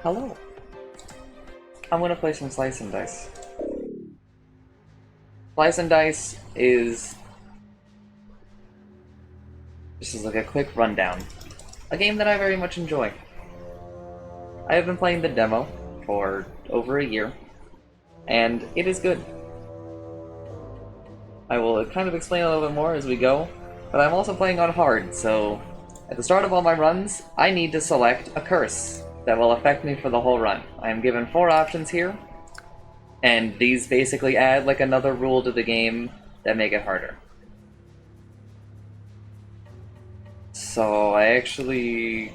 Hello. I'm gonna play some Slice and Dice. Slice and Dice is... This is like a quick rundown. A game that I very much enjoy. I have been playing the demo for over a year, and it is good. I will kind of explain a little bit more as we go, but I'm also playing on hard, so at the start of all my runs, I need to select a curse that will affect me for the whole run. I am given 4 options here, and these basically add like another rule to the game that make it harder. So I actually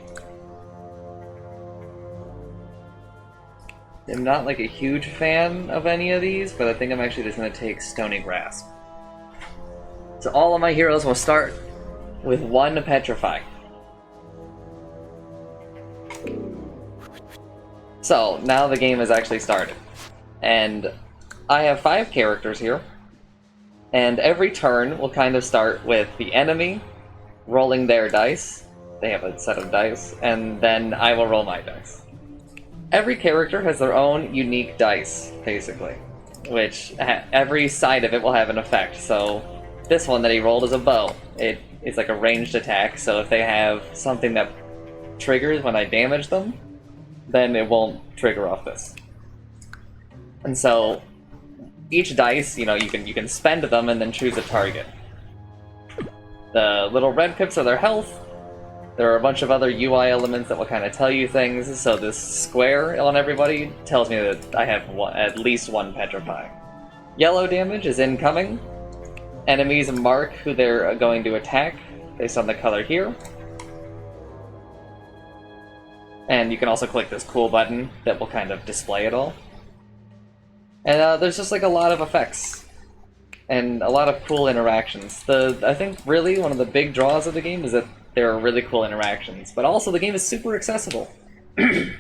am not like a huge fan of any of these, but I think I'm actually just going to take Stony Grasp. So all of my heroes will start with 1 Petrify. So now the game has actually started, and I have 5 characters here, and every turn will kind of start with the enemy rolling their dice. They have a set of dice, and then I will roll my dice. Every character has their own unique dice, basically, which every side of it will have an effect. So this one that he rolled is a bow. It is like a ranged attack, so if they have something that triggers when I damage them, then it won't trigger off this. And so each dice, you can spend them and then choose a target. The little red pips are their health. There are a bunch of other UI elements that will kind of tell you things. So this square on everybody tells me that I have at least 1 Petrify. Yellow damage is incoming. Enemies mark who they're going to attack based on the color here. And you can also click this cool button that will kind of display it all. And there's just like a lot of effects and a lot of cool interactions. I think really one of the big draws of the game is that there are really cool interactions, but also the game is super accessible. You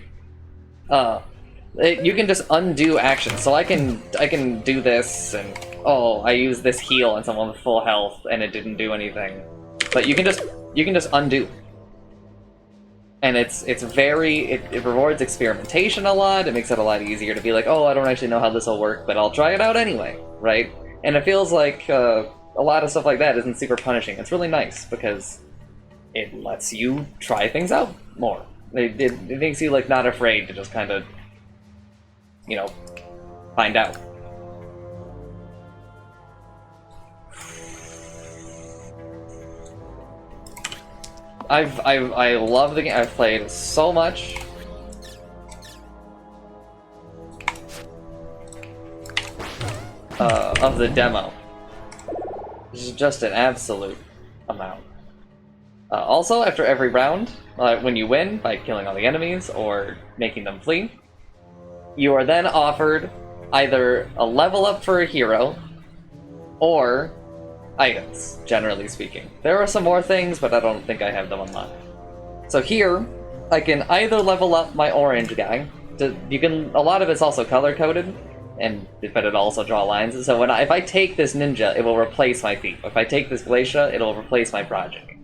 can just undo actions. So I can do this, and I use this heal on someone with full health, and it didn't do anything. But you can just undo. And it rewards experimentation a lot. It makes it a lot easier to be like, I don't actually know how this will work, but I'll try it out anyway, right? And it feels like a lot of stuff like that isn't super punishing. It's really nice because it lets you try things out more. It makes you like not afraid to just kind of, find out. I love the game. I've played so much. Of the demo. This is just an absolute amount. Also, after every round, when you win by killing all the enemies or making them flee, you are then offered either a level up for a hero or items, generally speaking. There are some more things, but I don't think I have them unlocked. So here, I can either level up my orange guy. A lot of it's also color-coded, but it also draw lines. So if I take this ninja, it will replace my thief. If I take this glacier, it'll replace my prodigy.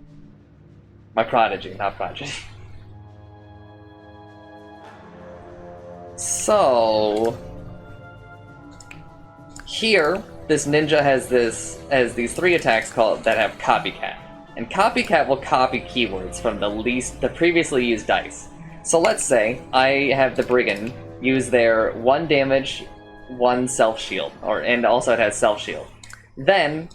My prodigy, not prodigy. So here, this ninja has these 3 attacks that have copycat. And copycat will copy keywords from the previously used dice. So let's say I have the brigand use their 1 damage, 1 self shield, and also it has self shield. Then,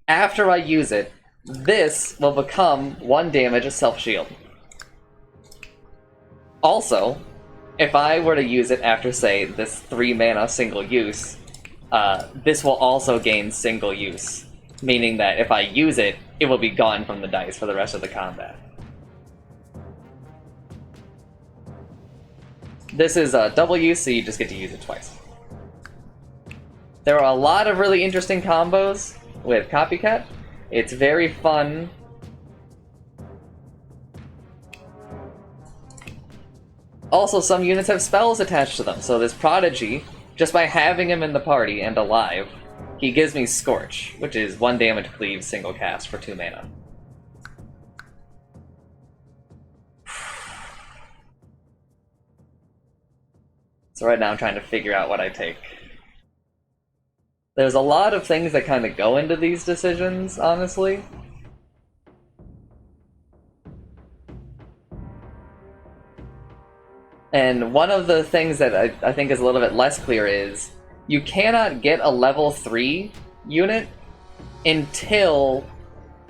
after I use it, this will become 1 damage, a self shield. Also, if I were to use it after, say, this 3 mana single use, this will also gain single use, meaning that if I use it, it will be gone from the dice for the rest of the combat. This is double use, so you just get to use it twice. There are a lot of really interesting combos with Copycat. It's very fun. Also, some units have spells attached to them, so this Prodigy, just by having him in the party and alive, he gives me Scorch, which is 1 damage cleave single cast for 2 mana. So right now I'm trying to figure out what I take. There's a lot of things that kind of go into these decisions, honestly. And one of the things that I think is a little bit less clear is you cannot get a level 3 unit until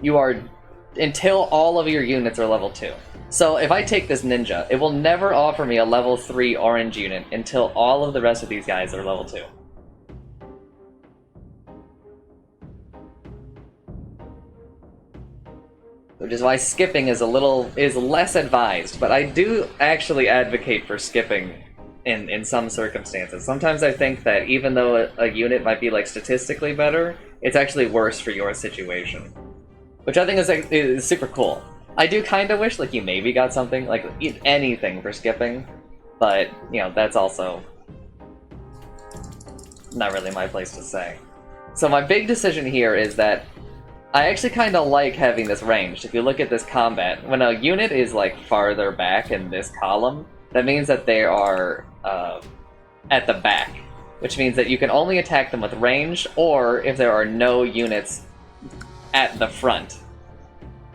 all of your units are level 2. So if I take this ninja, it will never offer me a level 3 orange unit until all of the rest of these guys are level 2. Which is why skipping is less advised, but I do actually advocate for skipping in some circumstances. Sometimes I think that even though a unit might be like statistically better, it's actually worse for your situation. Which I think is super cool. I do kind of wish like you maybe got something, like anything for skipping, but you know, that's also not really my place to say. So my big decision here is that I actually kind of like having this ranged. If you look at this combat, when a unit is like farther back in this column, that means that they are at the back, which means that you can only attack them with range, or if there are no units at the front,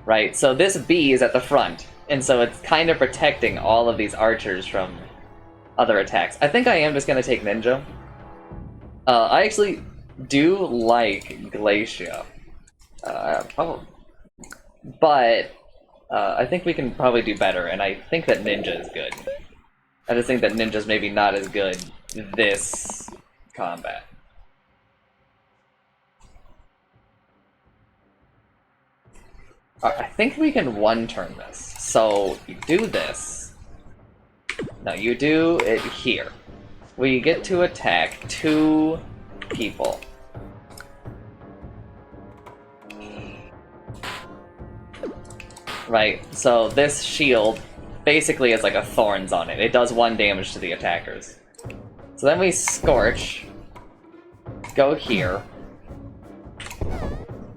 right? So this B is at the front, and so it's kind of protecting all of these archers from other attacks. I think I am just going to take Ninja. I actually do like Glacia. But I think we can probably do better, and I think that Ninja is good. I just think that Ninja's maybe not as good this combat. I think we can one-turn this. So, you do this. No, you do it here. We get to attack 2 people. Right, so this shield basically is like a thorns on it. It does 1 damage to the attackers. So then we Scorch, go here,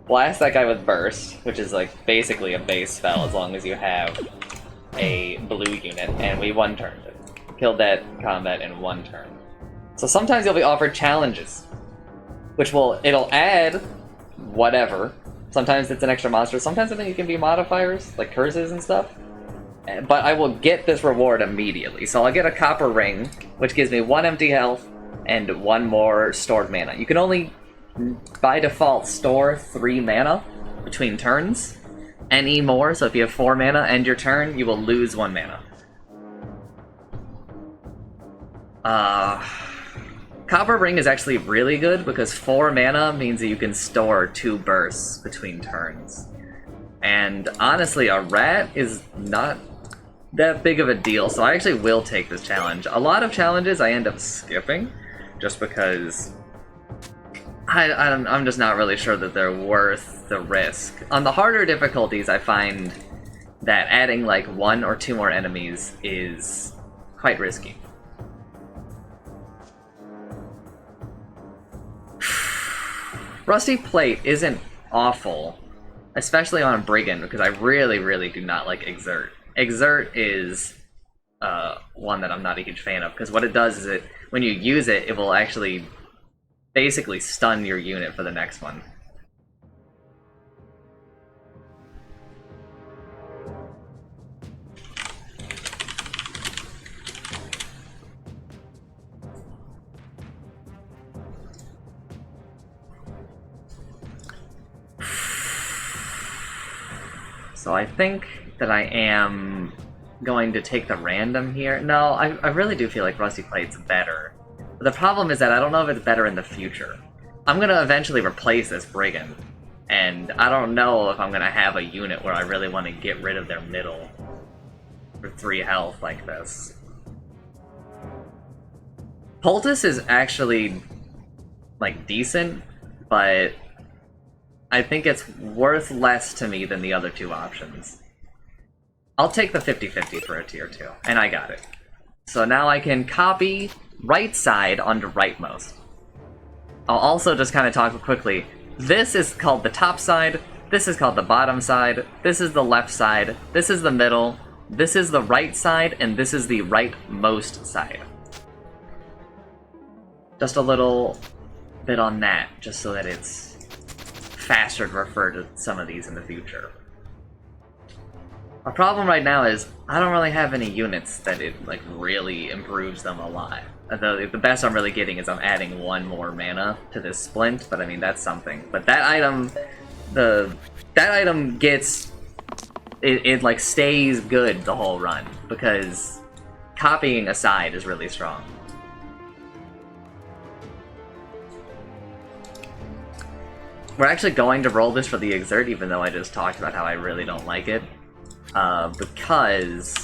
blast that guy with Burst, which is like basically a base spell as long as you have a blue unit, and we one-turned it. Killed that combat in 1 turn. So sometimes you'll be offered challenges, which it'll add whatever. Sometimes it's an extra monster, sometimes I think it can be modifiers, like curses and stuff. But I will get this reward immediately. So I'll get a copper ring, which gives me 1 empty health and 1 more stored mana. You can only, by default, store 3 mana between turns. Any more, so if you have 4 mana, end your turn, you will lose 1 mana. Copper Ring is actually really good because 4 mana means that you can store 2 bursts between turns. And honestly, a rat is not that big of a deal, so I actually will take this challenge. A lot of challenges I end up skipping just because I'm just not really sure that they're worth the risk. On the harder difficulties, I find that adding like 1 or 2 more enemies is quite risky. Rusty Plate isn't awful, especially on Brigand, because I really, really do not like Exert. Exert is one that I'm not a huge fan of, because what it does is when you use it, it will actually basically stun your unit for the next one. So I think that I am going to take the random here. No, I really do feel like Rusty Plate's better. But the problem is that I don't know if it's better in the future. I'm going to eventually replace this Brigand, and I don't know if I'm going to have a unit where I really want to get rid of their middle for 3 health like this. Poultice is actually, like, decent, but I think it's worth less to me than the other 2 options. I'll take the 50-50 for a tier 2, and I got it. So now I can copy right side onto rightmost. I'll also just kind of talk quickly. This is called the top side, this is called the bottom side, this is the left side, this is the middle, this is the right side, and this is the rightmost side. just a little bit on that, just so that it's faster to refer to some of these in the future. Our problem right now is I don't really have any units that it like really improves them a lot. The best I'm really getting is I'm adding 1 more mana to this splint, but I mean that's something. But that item, that item gets it like stays good the whole run because copying aside is really strong. We're actually going to roll this for the Exert, even though I just talked about how I really don't like it. Because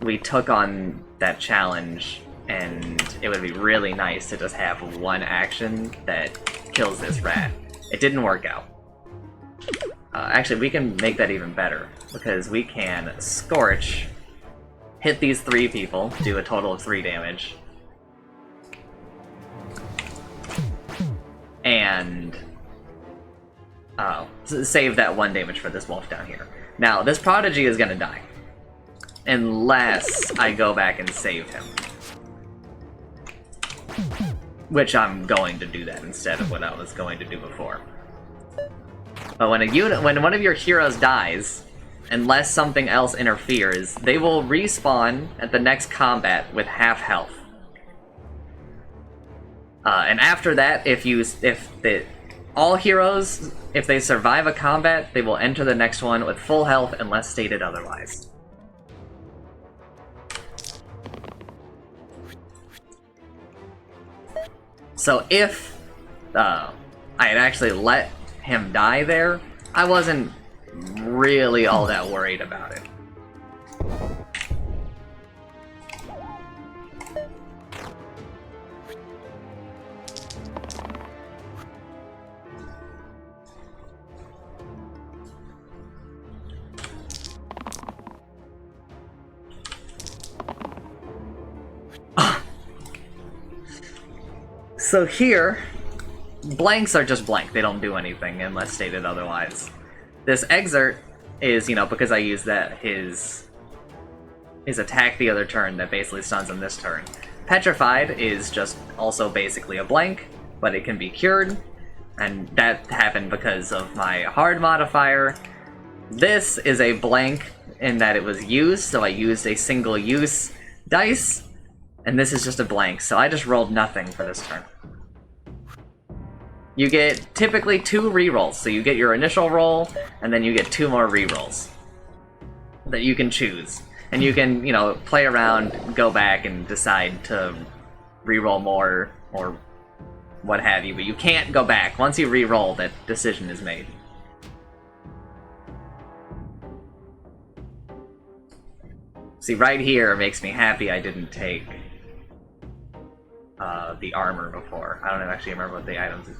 we took on that challenge, and it would be really nice to just have 1 action that kills this rat. It didn't work out. Actually, we can make that even better, because we can Scorch, hit these 3 people, do a total of 3 damage, and save that 1 damage for this wolf down here. Now, this Prodigy is gonna die. Unless I go back and save him. Which I'm going to do that instead of what I was going to do before. But when one of your heroes dies, unless something else interferes, they will respawn at the next combat with half health. And after that, all heroes, if they survive a combat, they will enter the next one with full health unless stated otherwise. So if I had actually let him die there, I wasn't really all that worried about it. So here, blanks are just blank. They don't do anything unless stated otherwise. This Exert is, because I use that, his attack the other turn that basically stuns him this turn. Petrified is just also basically a blank, but it can be cured, and that happened because of my hard modifier. This is a blank in that it was used, so I used a single use dice, and this is just a blank, so I just rolled nothing for this turn. You get typically 2 rerolls, so you get your initial roll, and then you get 2 more rerolls that you can choose. And you can, play around, go back, and decide to reroll more, or what have you, but you can't go back. Once you reroll, that decision is made. See, right here makes me happy I didn't take the armor before. I don't actually remember what the items is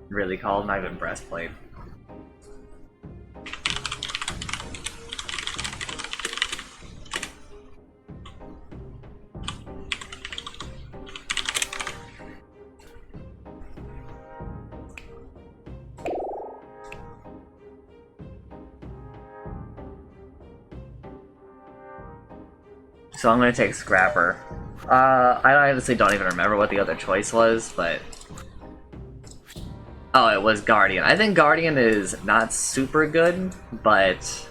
really called, not even breastplate. So I'm gonna take Scrapper. I honestly don't even remember what the other choice was, but... Oh, it was Guardian. I think Guardian is not super good, but...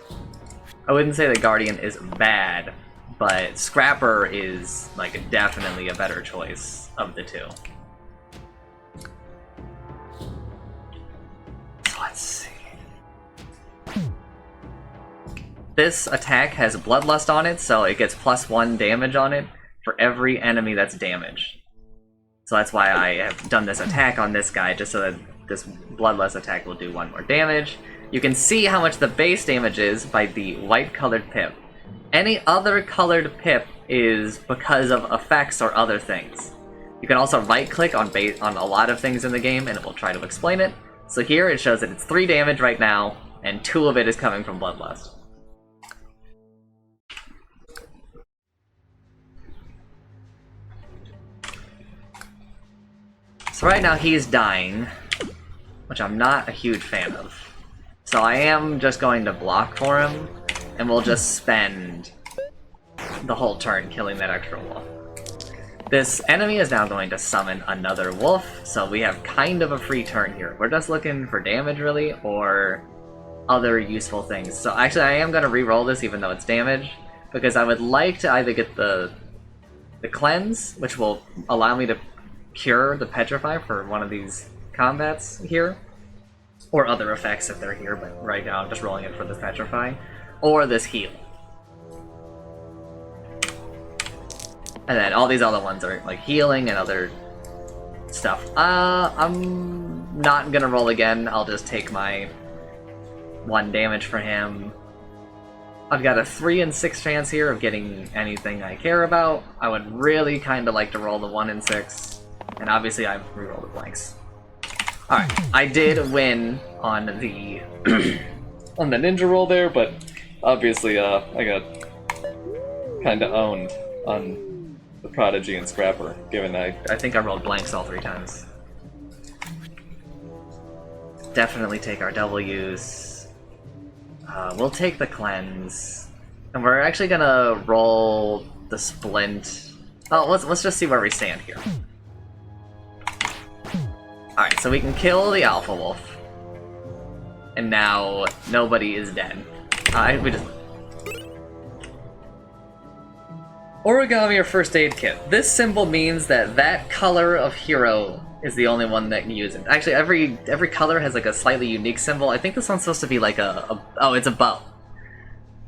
I wouldn't say that Guardian is bad, but Scrapper is, like, definitely a better choice of the 2. Let's see... This attack has Bloodlust on it, so it gets +1 damage on it for every enemy that's damaged. So that's why I have done this attack on this guy, just so that this Bloodlust attack will do 1 more damage. You can see how much the base damage is by the white colored pip. Any other colored pip is because of effects or other things. You can also right-click on a lot of things in the game, and it will try to explain it. So here it shows that it's 3 damage right now, and 2 of it is coming from Bloodlust. So right now he's dying, which I'm not a huge fan of. So I am just going to block for him, and we'll just spend the whole turn killing that extra wolf. This enemy is now going to summon another wolf, so we have kind of a free turn here. We're just looking for damage, really, or other useful things. So actually, I am going to re-roll this, even though it's damage, because I would like to either get the cleanse, which will allow me to cure the petrify for one of these combats here, or other effects if they're here, but right now I'm just rolling it for the petrify, or this heal. And then all these other ones are like healing and other stuff. I'm not gonna roll again. I'll just take my 1 damage for him. I've got a 3 in 6 chance here of getting anything I care about. I would really kind of like to roll the 1 in 6, and obviously I've re-rolled the blanks. Alright, I did win on the on the ninja roll there, but obviously I got kind of owned on the Prodigy and Scrapper, given I think I rolled blanks all 3 times. Definitely take our W's. We'll take the cleanse. And we're actually gonna roll the splint. Oh, let's just see where we stand here. Alright, so we can kill the Alpha Wolf. And now nobody is dead. We just... Origami or first aid kit. This symbol means that that color of hero is the only one that can use it. Actually, every color has like a slightly unique symbol. I think this one's supposed to be like oh, it's a bow.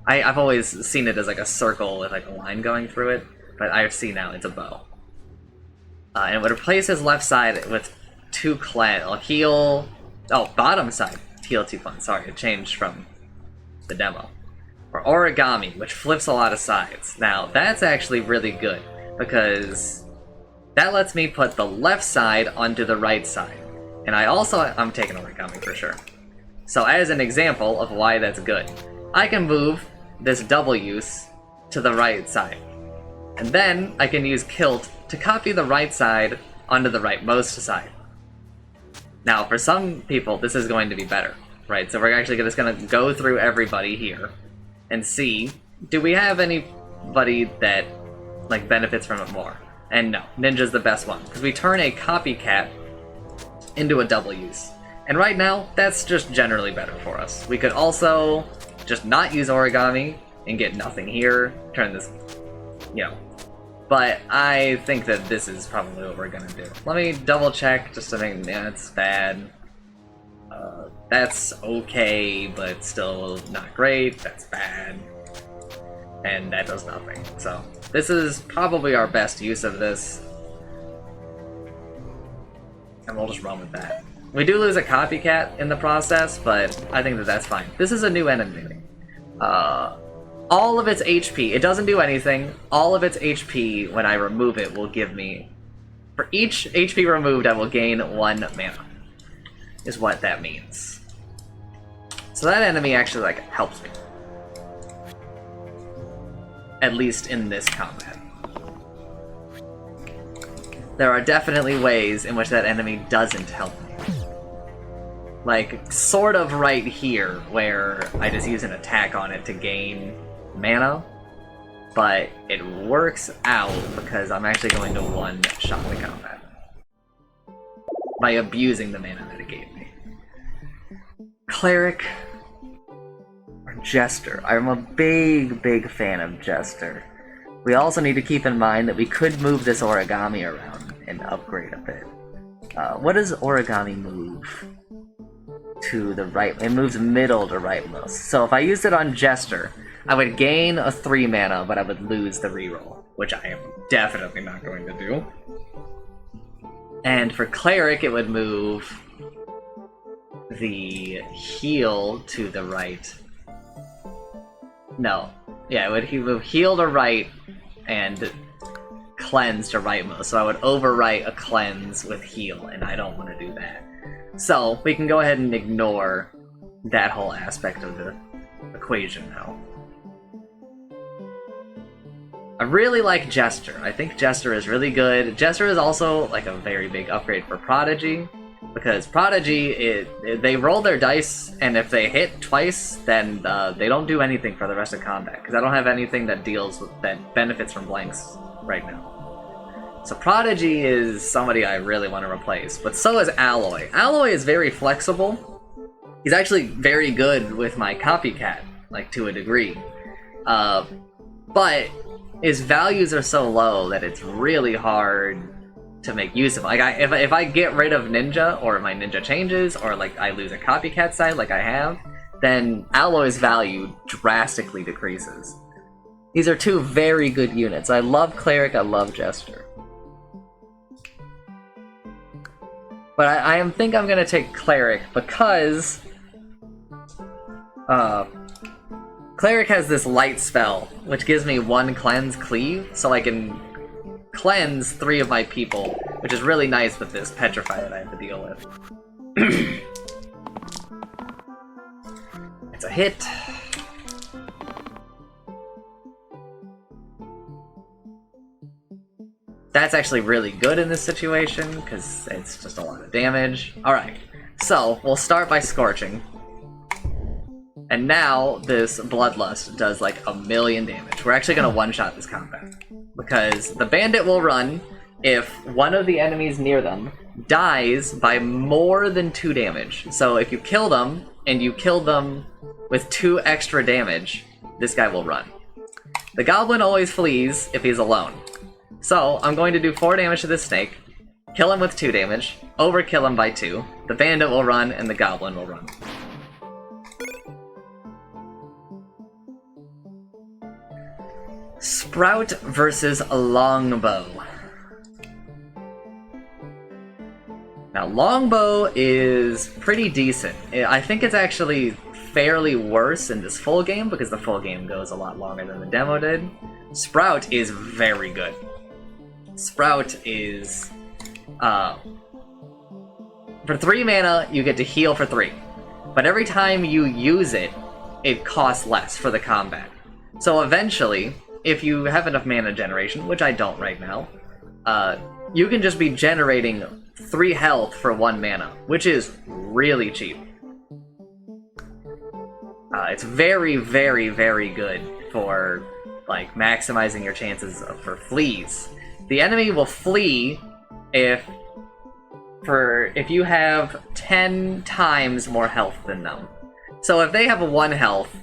I've always seen it as like a circle with like a line going through it, but I see now it's a bow. And it would replace his left side with 2 cleanse. Heal. Oh, bottom side. Heal 2 cleanse. Sorry, it changed from the demo. Or origami, which flips a lot of sides. Now, that's actually really good, because that lets me put the left side onto the right side. And I'm taking origami for sure. So as an example of why that's good, I can move this W's to the right side. And then I can use Kilt to copy the right side onto the rightmost side. Now, for some people, this is going to be better, right? So we're actually just going to go through everybody here and see, do we have anybody that like benefits from it more? And no, Ninja's the best one, because we turn a copycat into a W's. And right now, that's just generally better for us. We could also just not use origami and get nothing here, turn this, But I think that this is probably what we're gonna do. Let me double check just to make, it's bad. That's okay, but still not great. That's bad. And that does nothing. So, this is probably our best use of this. And we'll just run with that. We do lose a copycat in the process, but I think that that's fine. This is a new enemy. All of its HP, it doesn't do anything. All of its HP, when I remove it, will give me... For each HP removed, I will gain 1 mana. Is what that means. So that enemy actually, like, helps me. At least in this combat. There are definitely ways in which that enemy doesn't help me. Like, sort of right here, where I just use an attack on it to gain mana. But it works out because I'm actually going to one-shot the combat. By abusing the mana that it gave me. Cleric or Jester. I'm a big fan of Jester. We also need to keep in mind that we could move this origami around and upgrade a bit. What does origami move? To the right. It moves middle to rightmost. So if I used it on Jester, I would gain a 3 mana, but I would lose the reroll, which I am definitely not going to do. And for Cleric, it would move the heal to the right. No. Yeah, he would heal to right and cleanse to rightmost. So I would overwrite a cleanse with heal, and I don't want to do that. So we can go ahead and ignore that whole aspect of the equation now. I really like Jester. I think Jester is really good. Jester is also like a very big upgrade for Prodigy, because Prodigy, they roll their dice, and if they hit twice, then they don't do anything for the rest of combat, because I don't have anything that benefits from blanks right now. So Prodigy is somebody I really want to replace, but so is Alloy. Alloy is very flexible. He's actually very good with my Copycat, like to a degree. But his values are so low that it's really hard to make use of. Like, if I get rid of Ninja, or my Ninja changes, or like I lose a Copycat side like I have, then Alloy's value drastically decreases. These are two very good units. I love Cleric, I love Jester. But I think I'm gonna take Cleric because Cleric has this light spell, which gives me 1 cleanse cleave, so I can cleanse 3 of my people, which is really nice with this Petrify that I have to deal with. It's a hit. That's actually really good in this situation, because it's just a lot of damage. Alright, so we'll start by Scorching. And now this Bloodlust does like 1,000,000 damage. We're actually going to one-shot this combat. Because the Bandit will run if one of the enemies near them dies by more than 2 damage. So if you kill them, and you kill them with 2 extra damage, this guy will run. The Goblin always flees if he's alone. So, I'm going to do 4 damage to this snake, kill him with 2 damage, overkill him by 2, the Bandit will run, and the Goblin will run. Sprout versus Longbow. Now, Longbow is pretty decent. I think it's actually fairly worse in this full game, because the full game goes a lot longer than the demo did. Sprout is very good. Sprout is, for 3 mana, you get to heal for 3. But every time you use it, it costs less for the combat. So eventually, if you have enough mana generation, which I don't right now, you can just be generating 3 health for 1 mana, which is really cheap. It's very, very, very good for, like, maximizing your chances for fleas. The enemy will flee if you have 10 times more health than them. So if they have 1 health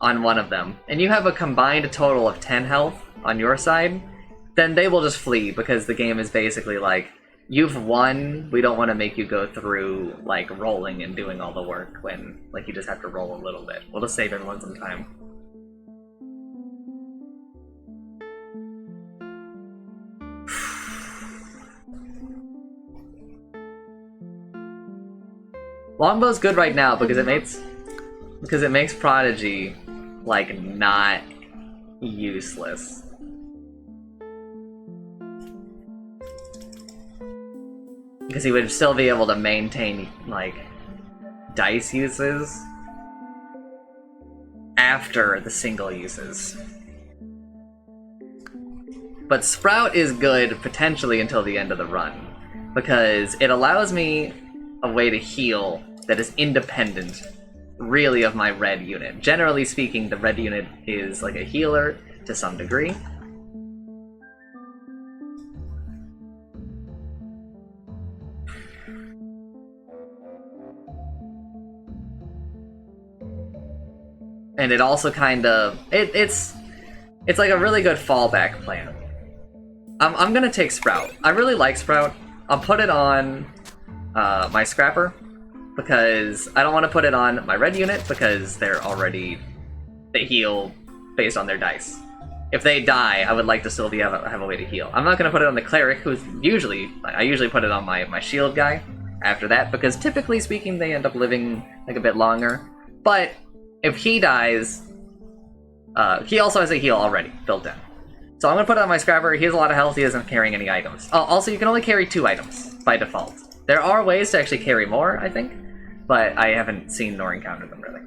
on one of them, and you have a combined total of 10 health on your side, then they will just flee, because the game is basically like, you've won, we don't want to make you go through, like, rolling and doing all the work when, like, you just have to roll a little bit. We'll just save everyone some time. Longbow's good right now because it makes Prodigy, like, not useless. Because he would still be able to maintain, like, dice uses after the single uses. But Sprout is good potentially until the end of the run, because it allows me a way to heal that is independent, really, of my red unit. Generally speaking, the red unit is like a healer to some degree. And it also kind of... It's like a really good fallback plan. I'm gonna take Sprout. I really like Sprout. I'll put it on my Scrapper, because I don't want to put it on my red unit, because they heal based on their dice. If they die, I would like to still have a way to heal. I'm not going to put it on the Cleric, I usually put it on my shield guy after that, because typically speaking, they end up living like a bit longer. But if he dies, he also has a heal already built in. So I'm going to put it on my Scrapper. He has a lot of health, he isn't carrying any items. Also, you can only carry 2 items by default. There are ways to actually carry more, I think, but I haven't seen nor encountered them, really.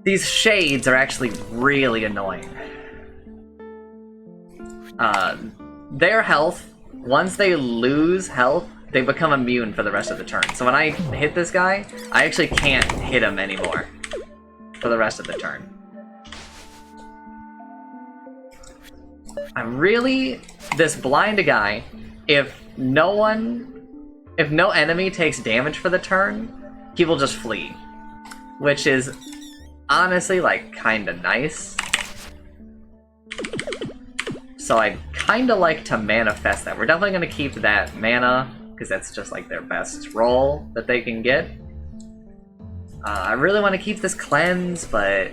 These shades are actually really annoying. Their health, once they lose health, they become immune for the rest of the turn. So when I hit this guy, I actually can't hit him anymore for the rest of the turn. This blind guy, if no enemy takes damage for the turn, he will just flee. Which is honestly, like, kinda nice. So I'd kinda like to manifest that. We're definitely gonna keep that mana, because that's just like their best roll that they can get. I really want to keep this cleanse, but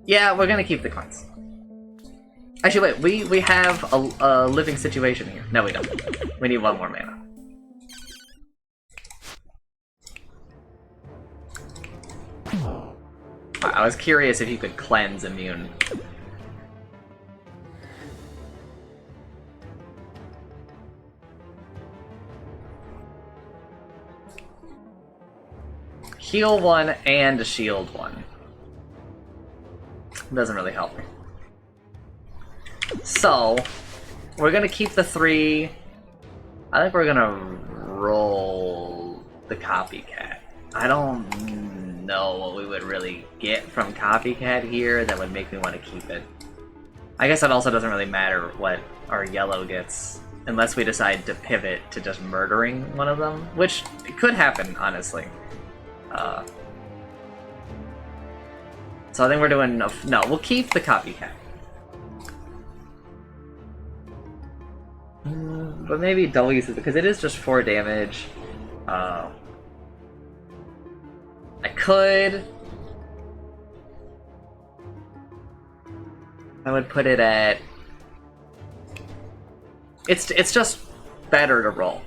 yeah, we're gonna keep the cleanse. Actually, wait, we have a living situation here. No, we don't. We need one more mana. I was curious if you could cleanse immune. Heal one and shield one. Doesn't really help me. So, we're gonna keep the 3. I think we're gonna roll the Copycat. I don't know what we would really get from Copycat here that would make me want to keep it. I guess it also doesn't really matter what our yellow gets, unless we decide to pivot to just murdering one of them, which could happen, honestly. So I think we're doing... No, we'll keep the Copycat. But maybe double use it, because it is just 4 damage. I could... I would put it at... It's just better to roll.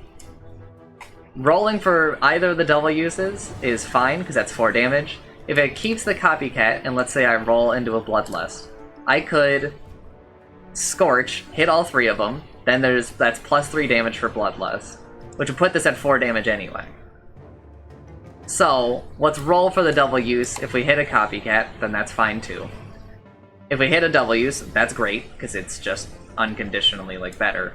Rolling for either of the double uses is fine, because that's 4 damage. If it keeps the Copycat, and let's say I roll into a Bloodlust, I could Scorch, hit all 3 of them, then that's plus 3 damage for Bloodlust, which would put this at 4 damage anyway. So, let's roll for the double use. If we hit a Copycat, then that's fine too. If we hit a double use, that's great, because it's just unconditionally, like, better.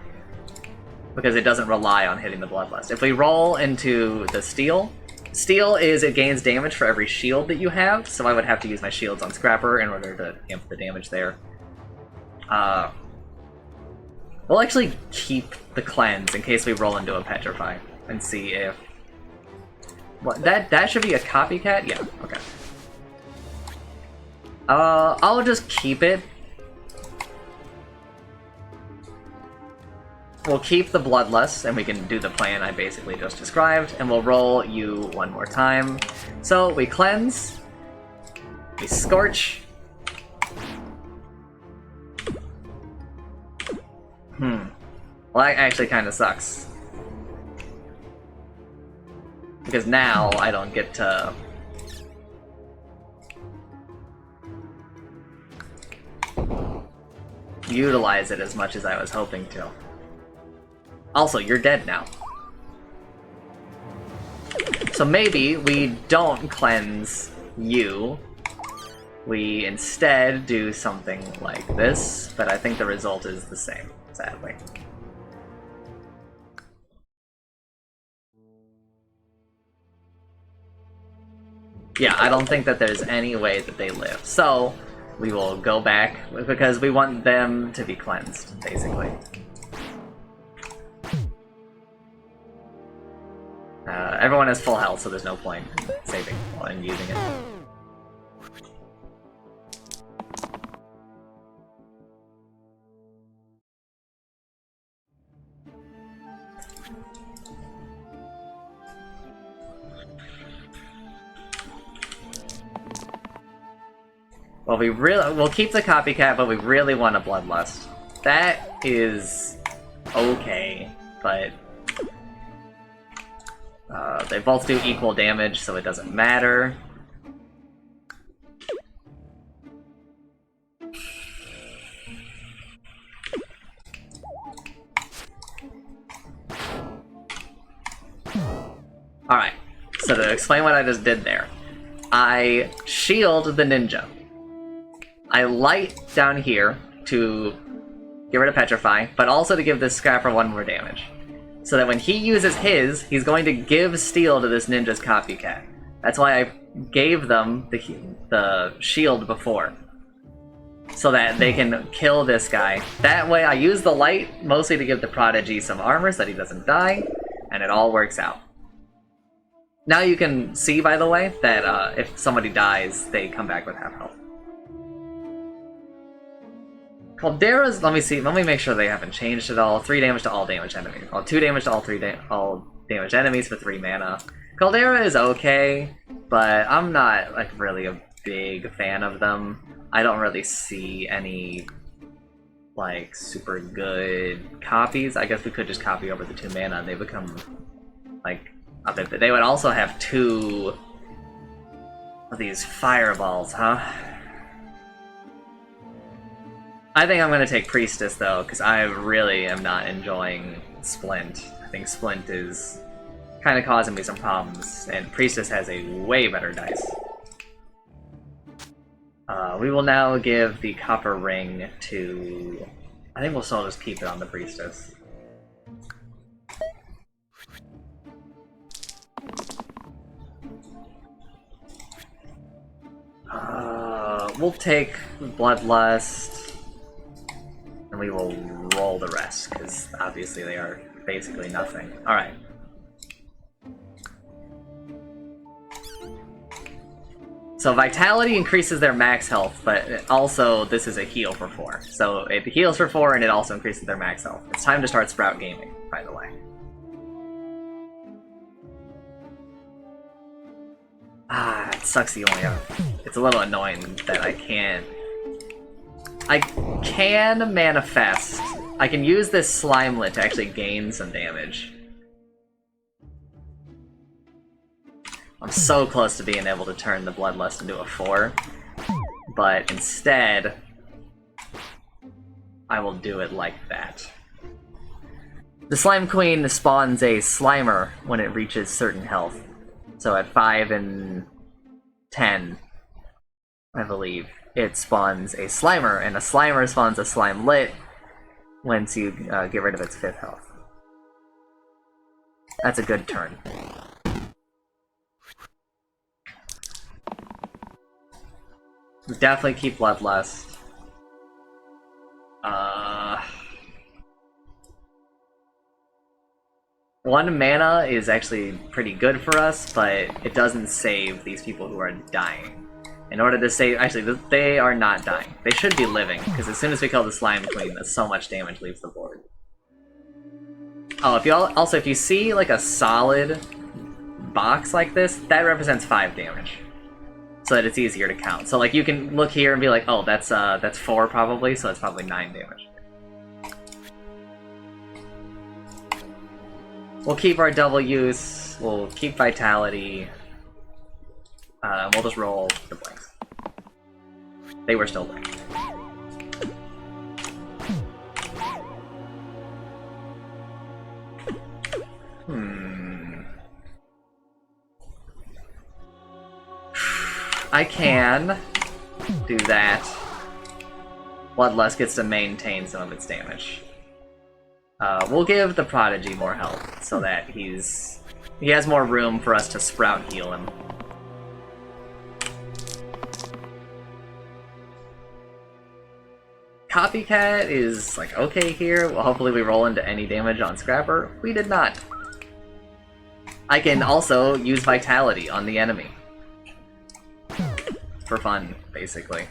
Because it doesn't rely on hitting the Bloodlust. If we roll into the Steel, Steel is it gains damage for every shield that you have, so I would have to use my shields on Scrapper in order to amp the damage there. We'll actually keep the Cleanse in case we roll into a Petrify and see if... What, that should be a Copycat? Yeah, okay. I'll just keep it. We'll keep the Bloodlust, and we can do the plan I basically just described, and we'll roll you one more time. So, we Cleanse, we Scorch. Well, that actually kind of sucks. Because now I don't get to... utilize it as much as I was hoping to. Also, you're dead now. So maybe we don't cleanse you. We instead do something like this, but I think the result is the same, sadly. Yeah, I don't think that there's any way that they live. So, we will go back, because we want them to be cleansed, basically. Everyone has full health, so there's no point in saving and using it. Well, we'll keep the Copycat, but we really want a Bloodlust. That is okay, but they both do equal damage, so it doesn't matter. Alright, so to explain what I just did there, I shield the ninja. I light down here to get rid of Petrify, but also to give this Scrapper 1 more damage. So that when he uses his, he's going to give Steel to this ninja's Copycat. That's why I gave them the shield before. so that they can kill this guy. That way I use the light mostly to give the Prodigy some armor so that he doesn't die, and it all works out. Now you can see, by the way, that if somebody dies, they come back with half health. Caldera's, let me make sure they haven't changed at all. 3 damage to all damage enemies. 2 damage to all damage enemies for 3 mana. Caldera is okay, but I'm not like really a big fan of them. I don't really see any like super good copies. I guess we could just copy over the 2 mana and they become like they would also have 2 of these fireballs, huh? I think I'm gonna take Priestess though, because I really am not enjoying Splint. I think Splint is kind of causing me some problems, and Priestess has a way better dice. We will now give the Copper Ring to... I think we'll still just keep it on the Priestess. We'll take Bloodlust, and we will roll the rest, because obviously they are basically nothing. Alright. So Vitality increases their max health, but also this is a heal for 4. So it heals for 4 and it also increases their max health. It's time to start Sprout Gaming, by the way. It sucks you only have... It's a little annoying that I can't... I can manifest. I can use this Slimelet to actually gain some damage. I'm so close to being able to turn the Bloodlust into a 4, but instead, I will do it like that. The Slime Queen spawns a Slimer when it reaches certain health. So at 5 and 10, I believe, it spawns a Slimer, and a Slimer spawns a Slimelet once you get rid of its 5th health. That's a good turn. Definitely keep Bloodlust. 1 mana is actually pretty good for us, but it doesn't save these people who are dying. In order to save... Actually, they are not dying. They should be living, because as soon as we kill the Slime Queen, so much damage leaves the board. Oh, if you see like a solid box like this, that represents 5 damage. So that it's easier to count. So like you can look here and be like, oh, that's 4 probably, so it's probably 9 damage. We'll keep our double use, we'll keep Vitality, we'll just roll the blanks. They were still blank. I can do that. Bloodlust gets to maintain some of its damage. We'll give the Prodigy more health so that he has more room for us to Sprout heal him. Copycat is like okay here. Well, hopefully we roll into any damage on Scrapper. We did not. I can also use Vitality on the enemy. For fun, basically.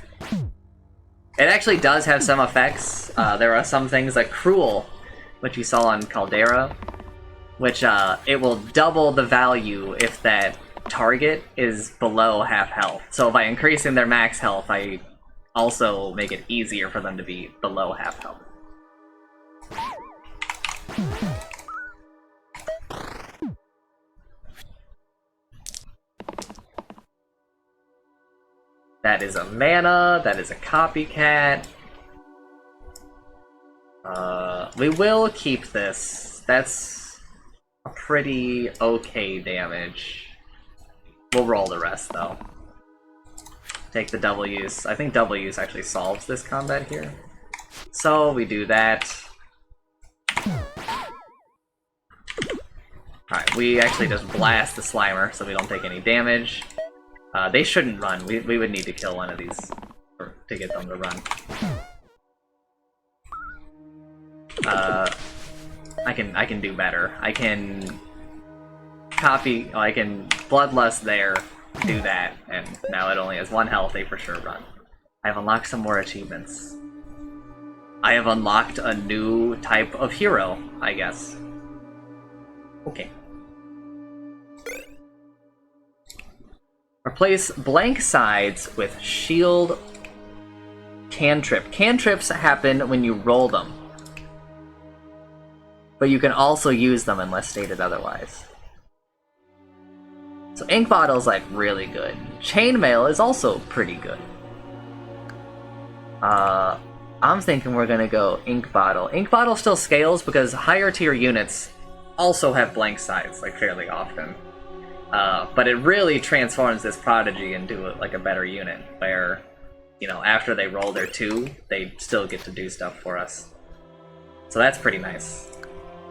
It actually does have some effects. There are some things like Cruel, which you saw on Caldera, which it will double the value if that target is below half health. So by increasing their max health, I also make it easier for them to be below half health. That is a mana, that is a Copycat. We will keep this. That's a pretty okay damage. We'll roll the rest, though. Take the double use. I think double use actually solves this combat here. So we do that. Alright, we actually just blast the Slimer so we don't take any damage. They shouldn't run. We would need to kill one of these or to get them to run. I can do better. I can copy. I can Bloodlust there, do that, and now it only has 1 health. They for sure run. I've unlocked some more achievements. I have unlocked a new type of hero, I guess. Okay. Replace blank sides with shield cantrip. Cantrips happen when you roll them, but you can also use them unless stated otherwise. So Ink Bottle's like really good. Chainmail is also pretty good. I'm thinking we're gonna go Ink Bottle. Ink Bottle still scales because higher tier units also have blank sides, like fairly often. But it really transforms this Prodigy into like a better unit, where, you know, after they roll their 2, they still get to do stuff for us. So that's pretty nice.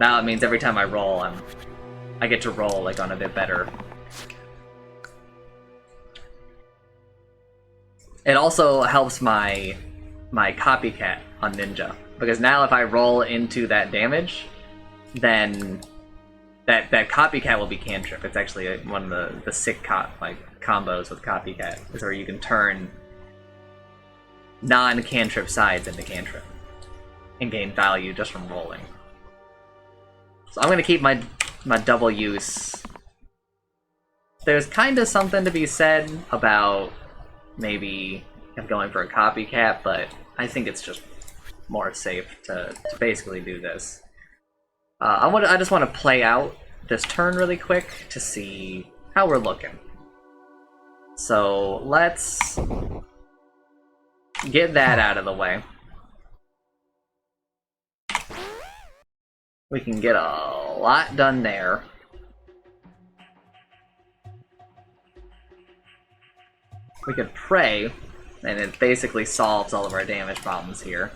Now it means every time I roll, I get to roll like on a bit better. It also helps my copycat on Ninja, because now if I roll into that damage, then that copycat will be cantrip. It's actually one of the sick combos with copycat, is where you can turn non-cantrip sides into cantrip and gain value just from rolling. So I'm gonna keep my double use. There's kind of something to be said about maybe going for a copycat, but I think it's just more safe to basically do this. I just want to play out this turn really quick to see how we're looking. So let's get that out of the way. We can get a lot done there. We could pray, and it basically solves all of our damage problems here.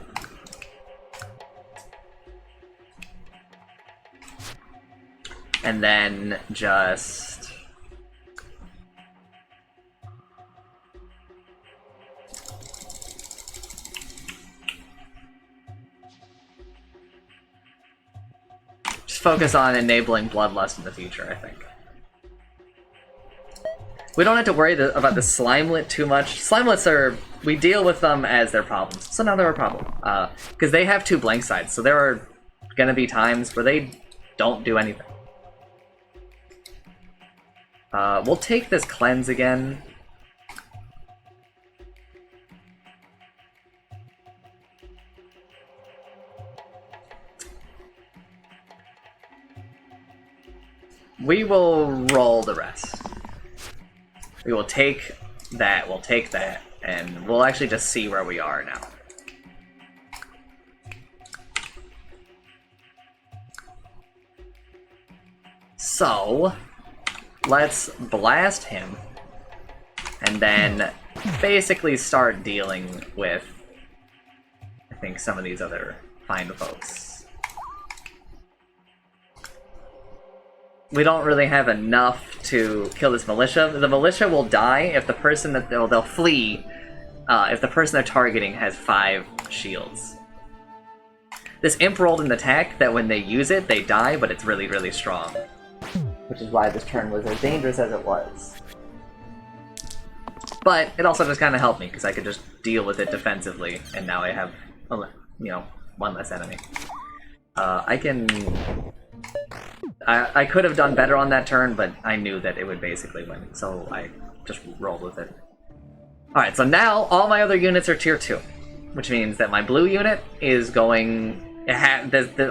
And then just focus on enabling Bloodlust in the future, I think. We don't have to worry about the Slimelet too much. Slimelets we deal with them as their problems. So now they're a problem. Because they have 2 blank sides, so there are gonna be times where they don't do anything. We'll take this cleanse again. We will roll the rest. We will take that, we'll take that, and we'll actually just see where we are now. So, let's blast him, and then basically start dealing with, I think, some of these other fine folks. We don't really have enough to kill this militia. The militia will die if the person that they'll flee if the person they're targeting has 5 shields. This imp rolled an attack that when they use it, they die, but it's really, really strong. Which is why this turn was as dangerous as it was. But it also just kind of helped me, because I could just deal with it defensively, and now I have, you know, 1 less enemy. I could have done better on that turn, but I knew that it would basically win, so I just rolled with it. Alright, so now all my other units are tier 2, which means that my blue unit is going...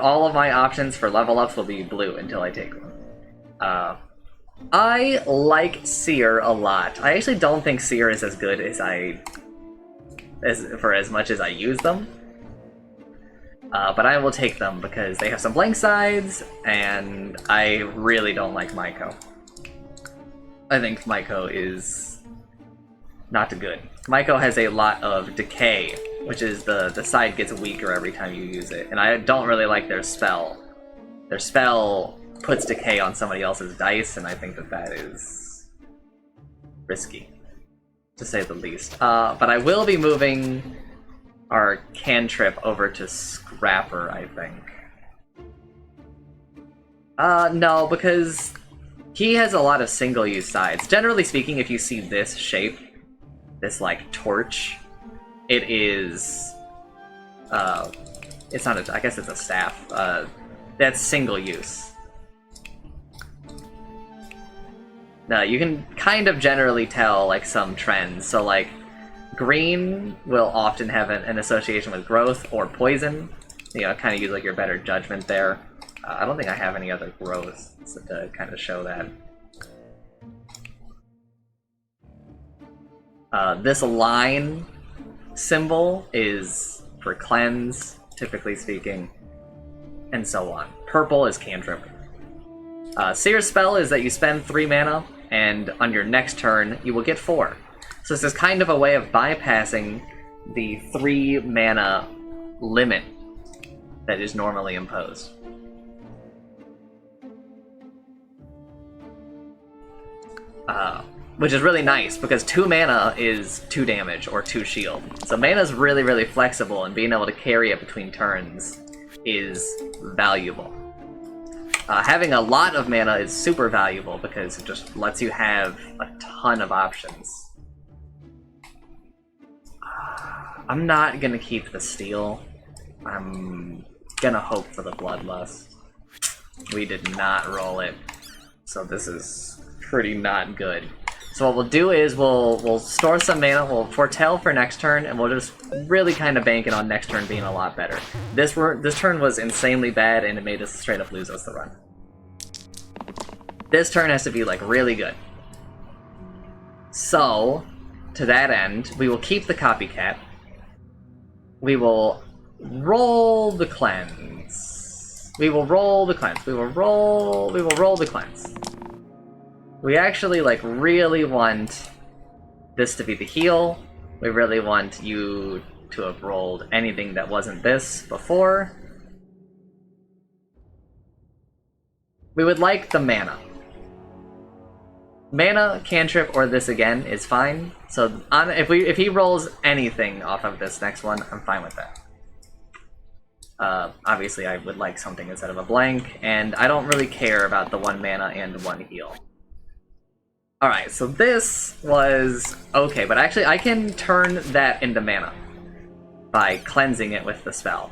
all of my options for level ups will be blue until I take them. I like Seer a lot. I actually don't think Seer is as good for as much as I use them. But I will take them because they have some blank sides, and I really don't like Maiko. I think Maiko is not good. Maiko has a lot of decay, which is the side gets weaker every time you use it, and I don't really like their spell. Their spell puts decay on somebody else's dice, and I think that is risky. to say the least. But I will be moving our cantrip over to Scrapper, I think. No, because he has a lot of single-use sides. Generally speaking, if you see this shape, this, like, torch, it is... it's not a... I guess it's a staff. That's single-use. No, you can kind of generally tell, like, some trends. So, like, green will often have an association with growth or poison. You know, kind of use, like, your better judgment there. I don't think I have any other growth to kind of show that. This line symbol is for cleanse, typically speaking, and so on. Purple is cantrip. Seer's spell is that you spend 3 mana, and on your next turn, you will get 4. So this is kind of a way of bypassing the 3 mana limit that is normally imposed. Which is really nice, because 2 mana is 2 damage, or 2 shield. So mana is really, really flexible, and being able to carry it between turns is valuable. Having a lot of mana is super valuable, because it just lets you have a ton of options. I'm not gonna keep the steel. I'm gonna hope for the bloodlust. We did not roll it, so this is pretty not good. So what we'll do is we'll store some mana, we'll foretell for next turn, and we'll just really kind of bank it on next turn being a lot better. This turn was insanely bad, and it made us straight up lose us the run. This turn has to be, like, really good. So, to that end, we will keep the copycat. We will roll the cleanse. We will roll the cleanse. We will roll the cleanse. We actually, like, really want this to be the heal. We really want you to have rolled anything that wasn't this before. We would like the mana. Mana, cantrip, or this again is fine. So if he rolls anything off of this next one, I'm fine with that. Obviously, I would like something instead of a blank, and I don't really care about the 1 mana and 1 heal. Alright, so this was okay, but actually I can turn that into mana by cleansing it with the spell.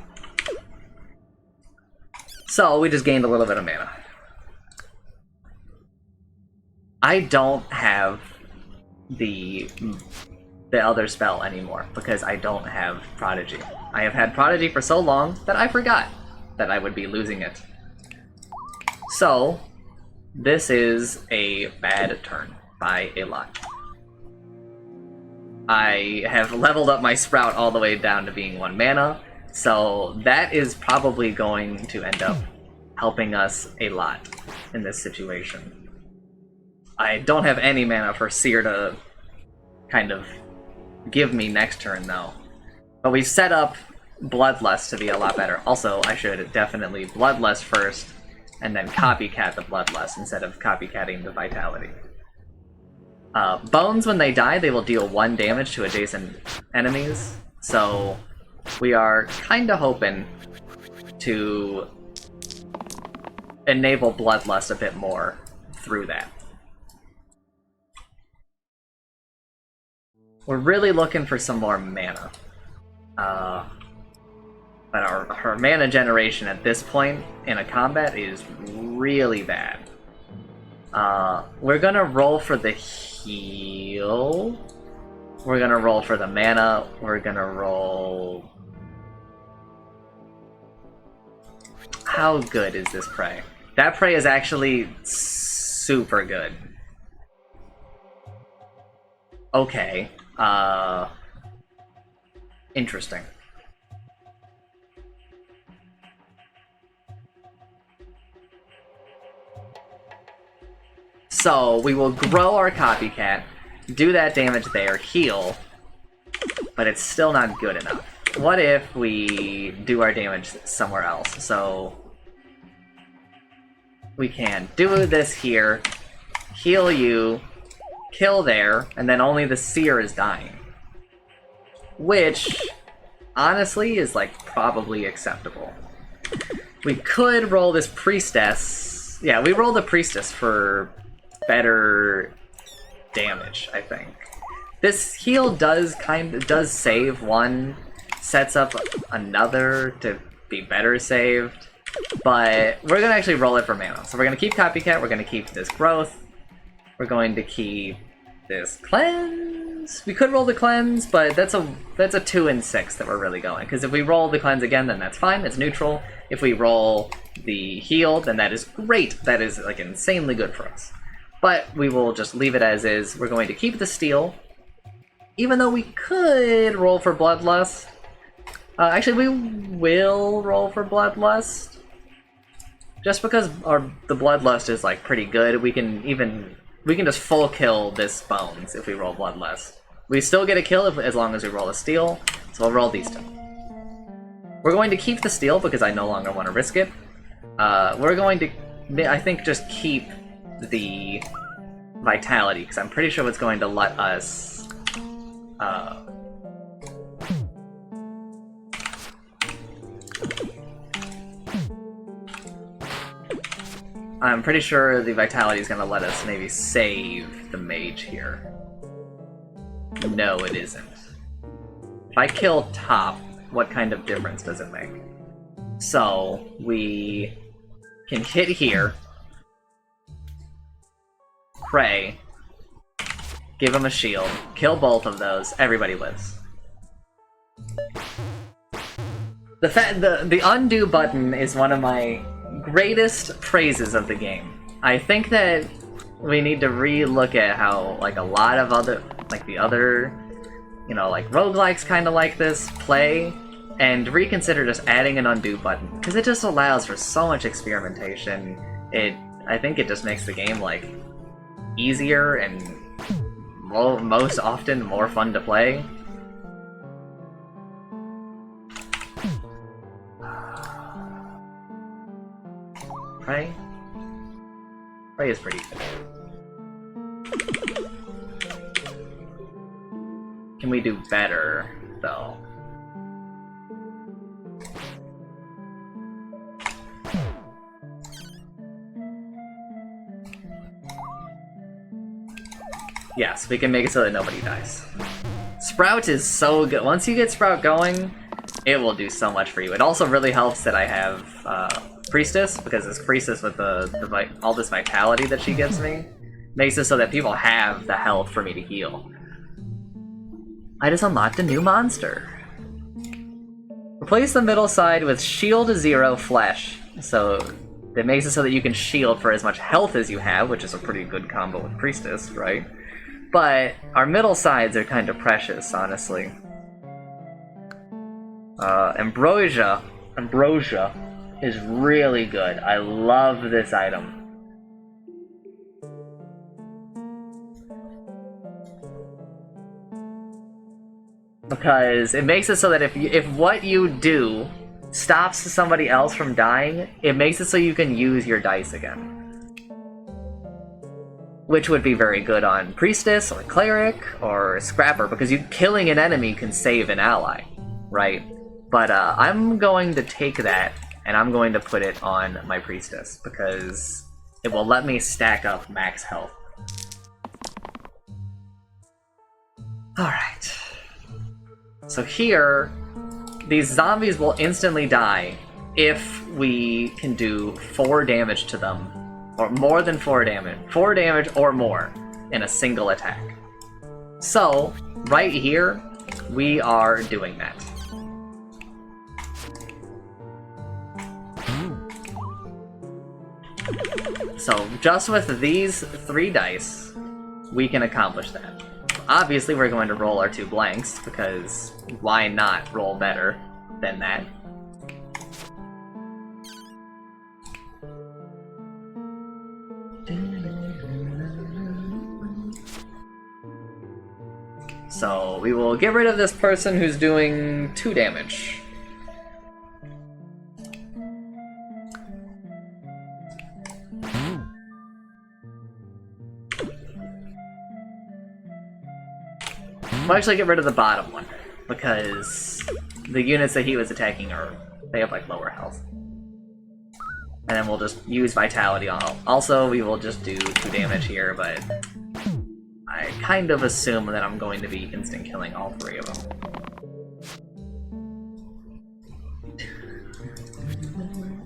So we just gained a little bit of mana. I don't have the other spell anymore because I don't have Prodigy. I have had Prodigy for so long that I forgot that I would be losing it. So, this is a bad turn by a lot. I have leveled up my Sprout all the way down to being 1 mana, so that is probably going to end up helping us a lot in this situation. I don't have any mana for Seer to kind of give me next turn, though. But we've set up Bloodlust to be a lot better. Also, I should definitely Bloodlust first, and then copycat the Bloodlust instead of copycatting the Vitality. Bones, when they die, they will deal 1 damage to adjacent enemies, so we are kind of hoping to enable Bloodlust a bit more through that. We're really looking for some more mana. But our mana generation at this point in a combat is really bad. We're gonna roll for the heal. We're gonna roll for the mana. We're gonna roll... How good is this prey? That prey is actually super good. Okay. Interesting. So, we will grow our copycat, do that damage there, heal, but it's still not good enough. What if we do our damage somewhere else? So, we can do this here, heal you, kill there, and then only the seer is dying. Which, honestly, is like probably acceptable. We could roll this priestess. Yeah, we roll the priestess for better damage, I think. This heal does save one, sets up another to be better saved, but we're gonna actually roll it for mana. So we're gonna keep Copycat, we're gonna keep this growth, we're going to keep this cleanse. We could roll the cleanse, but that's a 2 and 6 that we're really going. Because if we roll the cleanse again, then that's fine, it's neutral. If we roll the heal, then that is great. That is like insanely good for us. But we will just leave it as is. We're going to keep the steal, even though we could roll for Bloodlust. Actually, we will roll for Bloodlust. Just because the Bloodlust is like pretty good, we can just full kill this Bones if we roll Bloodlust. We still get a kill as long as we roll a steal, so we'll roll these two. We're going to keep the steal because I no longer want to risk it. We're going to, I think, just keep the Vitality, because I'm pretty sure it's going to let us... I'm pretty sure the Vitality is going to let us maybe save the Mage here. No, it isn't. If I kill top, what kind of difference does it make? So, we can hit here, pray, give him a shield, kill both of those, everybody lives. The undo button is one of my greatest praises of the game. I think that we need to re-look at how, like, a lot of other, like, the other, you know, like, roguelikes kind of like this play, and reconsider just adding an undo button, because it just allows for so much experimentation. I think it just makes the game, like, easier and most often more fun to play. Pray? Pray is pretty good. Can we do better, though? Yes, we can make it so that nobody dies. Sprout is so good. Once you get Sprout going, it will do so much for you. It also really helps that I have Priestess, because this Priestess with all this vitality that she gives me makes it so that people have the health for me to heal. I just unlocked a new monster. Replace the middle side with Shield 0 Flesh. So that makes it so that you can shield for as much health as you have, which is a pretty good combo with Priestess, right? But our middle sides are kind of precious, honestly. Ambrosia is really good. I love this item. Because it makes it so that if what you do stops somebody else from dying, it makes it so you can use your dice again. Which would be very good on Priestess, or Cleric, or Scrapper, because killing an enemy can save an ally, right? But I'm going to take that, and I'm going to put it on my Priestess, because it will let me stack up max health. Alright. So here, these zombies will instantly die if we can do 4 damage to them, or more than 4 damage. 4 damage or more in a single attack. So, right here, we are doing that. So, just with these 3 dice, we can accomplish that. Obviously, we're going to roll our 2 blanks, because why not roll better than that? So, we will get rid of this person who's doing 2 damage. We'll actually get rid of the bottom one, because the units that he was attacking they have like lower health. And then we'll just use Vitality on them. Also, we will just do 2 damage here, but I kind of assume that I'm going to be instant killing all 3 of them.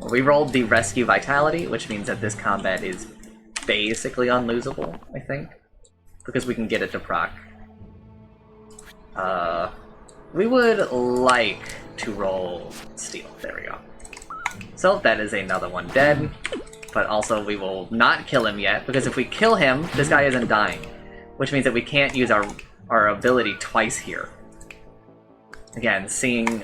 We rolled the Rescue Vitality, which means that this combat is basically unlosable, I think, because we can get it to proc. We would like to roll Steel. There we go. So that is another one dead, but also we will not kill him yet, because if we kill him, this guy isn't dying, which means that we can't use our ability twice here. Again, seeing...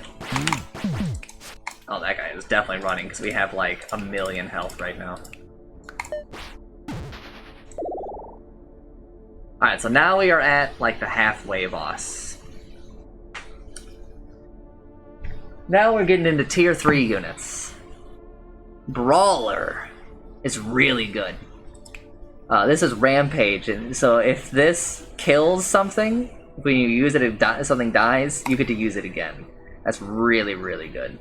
Oh, that guy is definitely running, because we have like 1,000,000 health right now. Alright, so now we are at like the halfway boss. Now we're getting into tier 3 units. Brawler is really good. This is Rampage, and so if this kills something, when you use it, if something dies, you get to use it again. That's really, really good.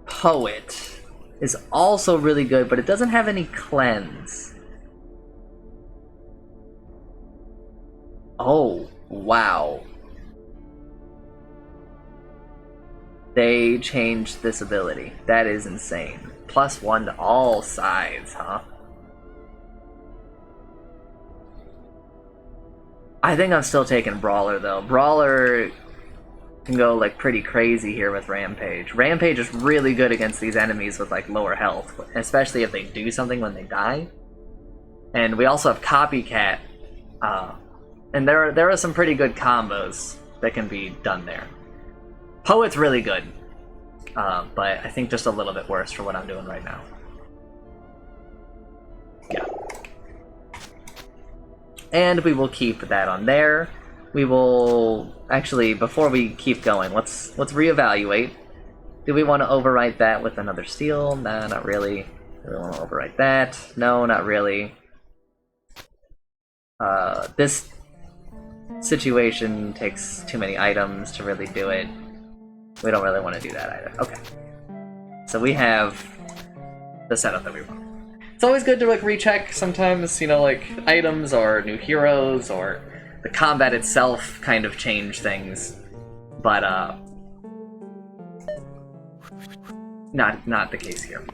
Poet is also really good, but it doesn't have any cleanse. Oh, wow. They changed this ability. That is insane. +1 to all sides, huh? I think I'm still taking Brawler, though. Brawler can go like pretty crazy here with Rampage. Rampage is really good against these enemies with like lower health, especially if they do something when they die. And we also have Copycat, and there are some pretty good combos that can be done there. Poet's really good, but I think just a little bit worse for what I'm doing right now. Yeah. And we will keep that on there. We will actually, before we keep going, let's reevaluate. Do we want to overwrite that with another steel? Nah, not really. Do we want to overwrite that? No, not really. This situation takes too many items to really do it. We don't really want to do that either. Okay. So we have the setup that we want. It's always good to like recheck sometimes, you know, like items or new heroes or the combat itself kind of change things. But not the case here.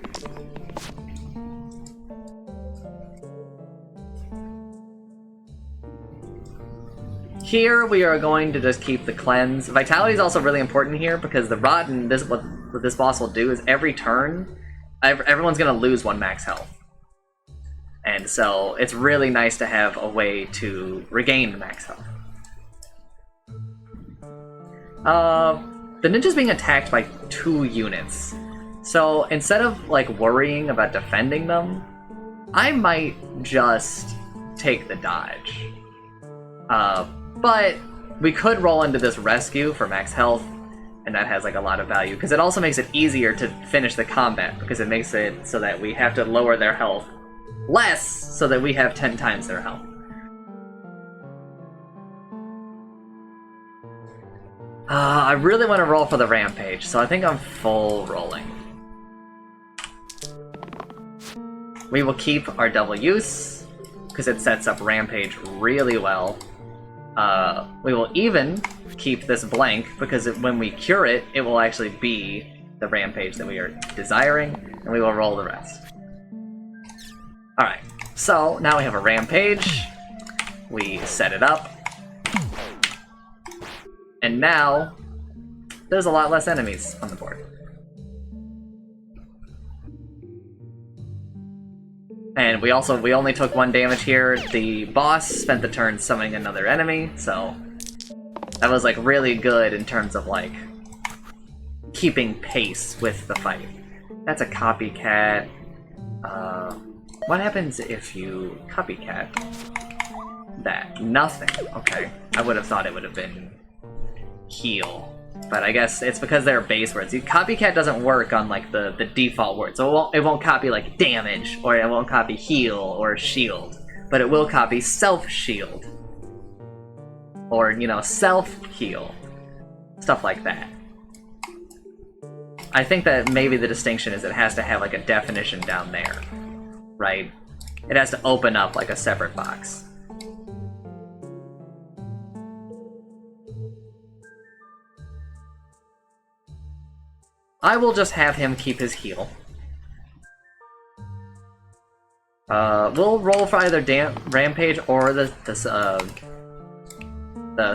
Here we are going to just keep the cleanse. Vitality is also really important here because the rotten, what this boss will do is every turn, everyone's gonna lose 1 max health. And so it's really nice to have a way to regain max health. The ninja's being attacked by 2 units. So instead of like worrying about defending them, I might just take the dodge. But we could roll into this rescue for max health, and that has like a lot of value, because it also makes it easier to finish the combat, because it makes it so that we have to lower their health less, so that we have 10 times their health. I really want to roll for the Rampage, so I think I'm full rolling. We will keep our double use, because it sets up Rampage really well. We will even keep this blank, because when we cure it, it will actually be the Rampage that we are desiring, and we will roll the rest. Alright, so now we have a Rampage. We set it up. And now, there's a lot less enemies on the board. And we only took 1 damage here. The boss spent the turn summoning another enemy, so that was like really good in terms of like keeping pace with the fight. That's a copycat. What happens if you copycat that? Nothing. Okay. I would have thought it would have been heal. But I guess it's because they're base words. Copycat doesn't work on like the default words, so it won't copy like damage, or it won't copy heal or shield, but it will copy self-shield. or, you know, self-heal. Stuff like that. I think that maybe the distinction is it has to have like a definition down there, right? It has to open up like a separate box. I will just have him keep his heal. We'll roll for either Rampage or the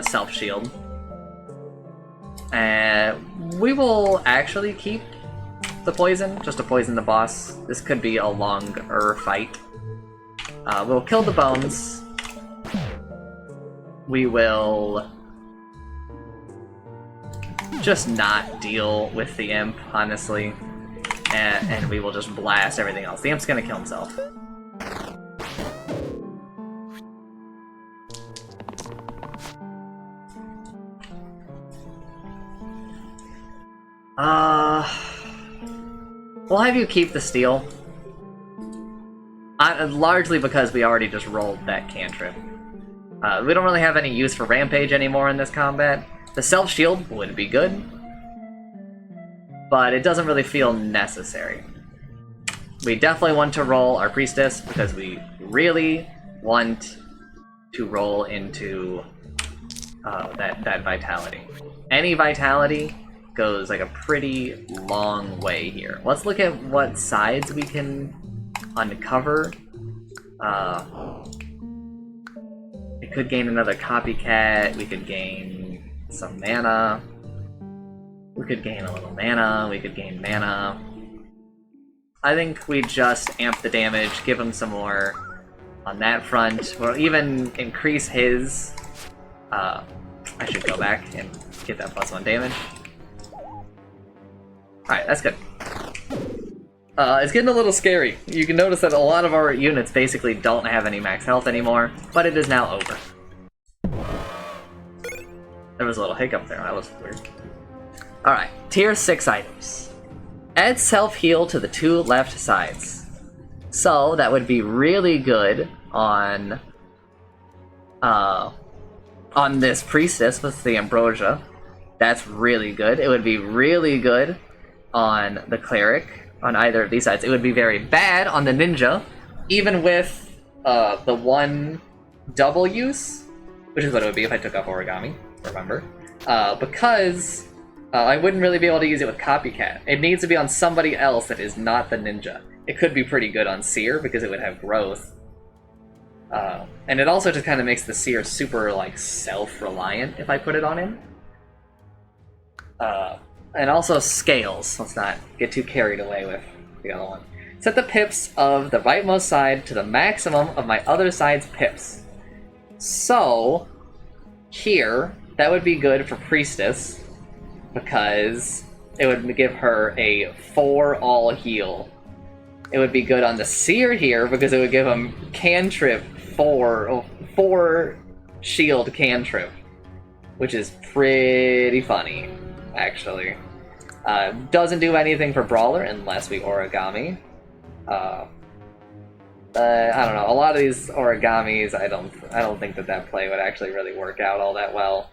Self Shield. And we will actually keep the poison, just to poison the boss. This could be a longer fight. We'll kill the bones. We will just not deal with the imp, honestly. And we will just blast everything else. The imp's gonna kill himself. We'll have you keep the steel. Largely because we already just rolled that cantrip. We don't really have any use for Rampage anymore in this combat. The self-shield would be good, but it doesn't really feel necessary. We definitely want to roll our Priestess because we really want to roll into that Vitality. Any Vitality goes like a pretty long way here. Let's look at what sides we can uncover. We could gain another Copycat, we could gain some mana, we could gain a little mana, we could gain mana. I think we just amp the damage, give him some more on that front. We'll even increase his... I should go back and get that +1 damage. Alright, that's good. It's getting a little scary. You can notice that a lot of our units basically don't have any max health anymore, but it is now over. There was a little hiccup there, that was weird. Alright, tier 6 items. Add self-heal to the 2 left sides. So, that would be really good on this Priestess with the Ambrosia. That's really good. It would be really good on the Cleric, on either of these sides. It would be very bad on the Ninja, even with the 1 double use, which is what it would be if I took off Origami, remember? Because I wouldn't really be able to use it with Copycat. It needs to be on somebody else that is not the Ninja. It could be pretty good on Seer, because it would have growth. And it also just kind of makes the Seer super, like, self-reliant if I put it on him. And also Scales. Let's not get too carried away with the other one. Set the pips of the rightmost side to the maximum of my other side's pips. So, here, that would be good for Priestess, because it would give her a 4 all heal. It would be good on the Seer here, because it would give him cantrip 4 shield cantrip, which is pretty funny, actually. Doesn't do anything for Brawler unless we Origami. I don't know. A lot of these Origamis, I don't think that play would actually really work out all that well.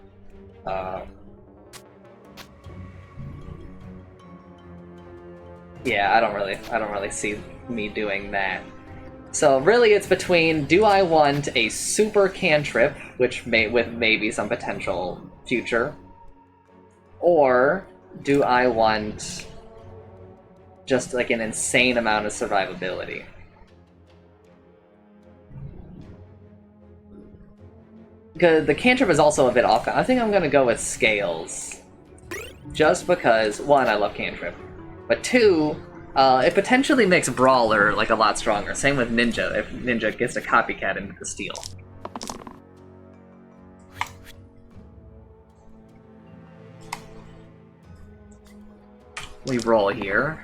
Yeah, I don't really see me doing that. So really, it's between: do I want a super cantrip, with maybe some potential future, or do I want just like an insane amount of survivability? Because the cantrip is also a bit off. I think I'm gonna go with Scales, just because 1, I love cantrip, but 2, it potentially makes Brawler like a lot stronger. Same with Ninja, if Ninja gets a Copycat into the steel. We roll here.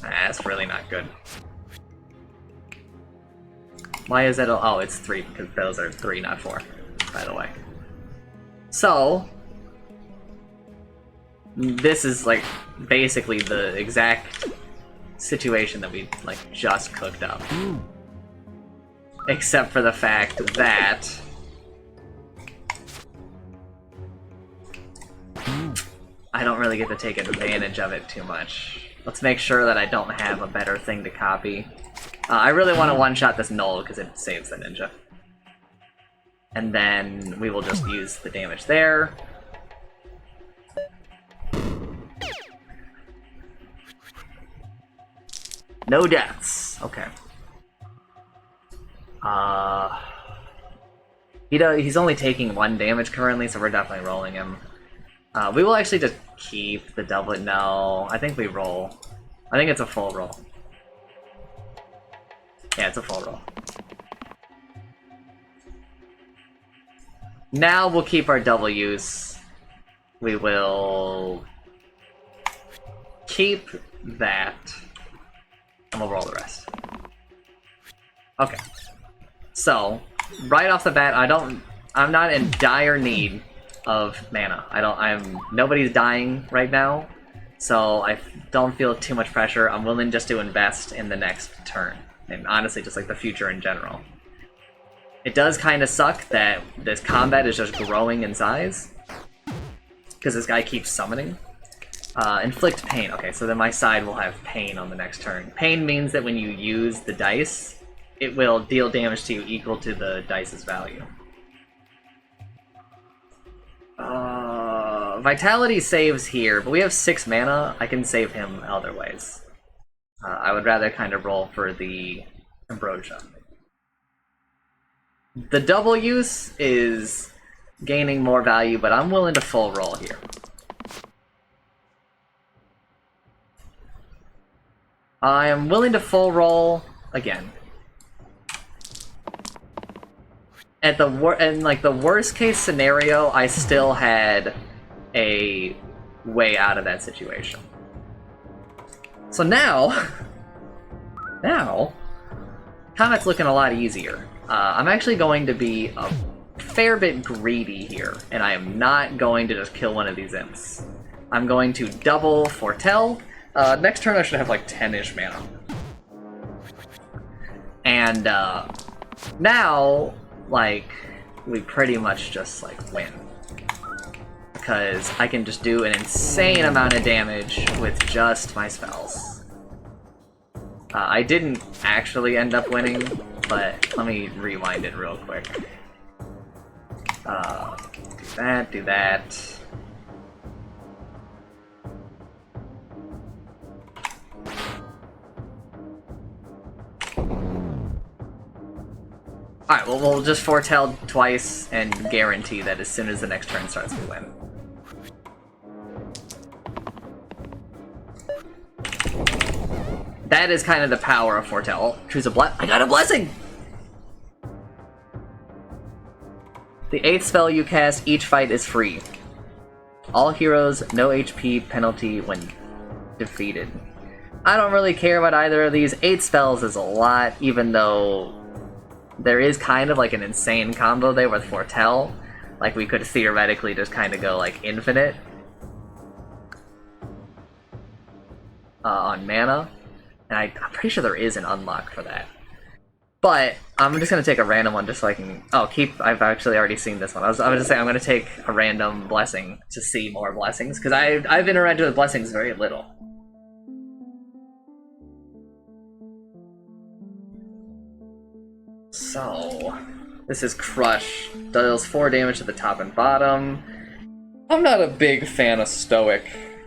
That's really not good. Why is that? Oh, it's 3, because those are 3, not 4, by the way. So, this is like basically the exact situation that we like just cooked up. Except for the fact that I don't really get to take advantage of it too much. Let's make sure that I don't have a better thing to copy. I really want to one-shot this Null because it saves the ninja. And then we will just use the damage there. No deaths. Okay. He's only taking 1 damage currently, so we're definitely rolling him. We will actually just keep the double. No, I think we roll. I think it's a full roll. Yeah, it's a full roll. Now we'll keep our double use. We will keep that, and we'll roll the rest. Okay. So, right off the bat, I'm not in dire need of mana. Nobody's dying right now, so I don't feel too much pressure. I'm willing just to invest in the next turn, and honestly, just like the future in general. It does kind of suck that this combat is just growing in size, because this guy keeps summoning. Inflict pain. Okay, so then my side will have pain on the next turn. Pain means that when you use the dice, it will deal damage to you equal to the dice's value. Vitality saves here, but we have 6 mana. I can save him other ways. I would rather kind of roll for the Ambrosia. The double use is gaining more value, but I'm willing to full roll here. I am willing to full roll again. At the the worst case scenario, I still had a way out of that situation. So now, combat's looking a lot easier. I'm actually going to be a fair bit greedy here, and I am not going to just kill one of these imps. I'm going to double Foretell. Next turn I should have like 10-ish mana. And now, like, we pretty much just like win. Because I can just do an insane amount of damage with just my spells. I didn't actually end up winning, but let me rewind it real quick. Do that. Alright, well, we'll just foretell twice and guarantee that as soon as the next turn starts, we win. That is kind of the power of foretell. Choose a I got a blessing! The 8th spell you cast, each fight is free. All heroes, no HP penalty when defeated. I don't really care about either of these. 8 spells is a lot, even though there is kind of like an insane combo there with foretell. Like, we could theoretically just kind of go like infinite on mana. And I'm pretty sure there is an unlock for that. But I'm just going to take a random one just so I can... Oh, I've actually already seen this one. I was just saying I'm going to take a random blessing to see more blessings, because I've interacted with blessings very little. So, this is Crush. Deals 4 damage to the top and bottom. I'm not a big fan of Stoic,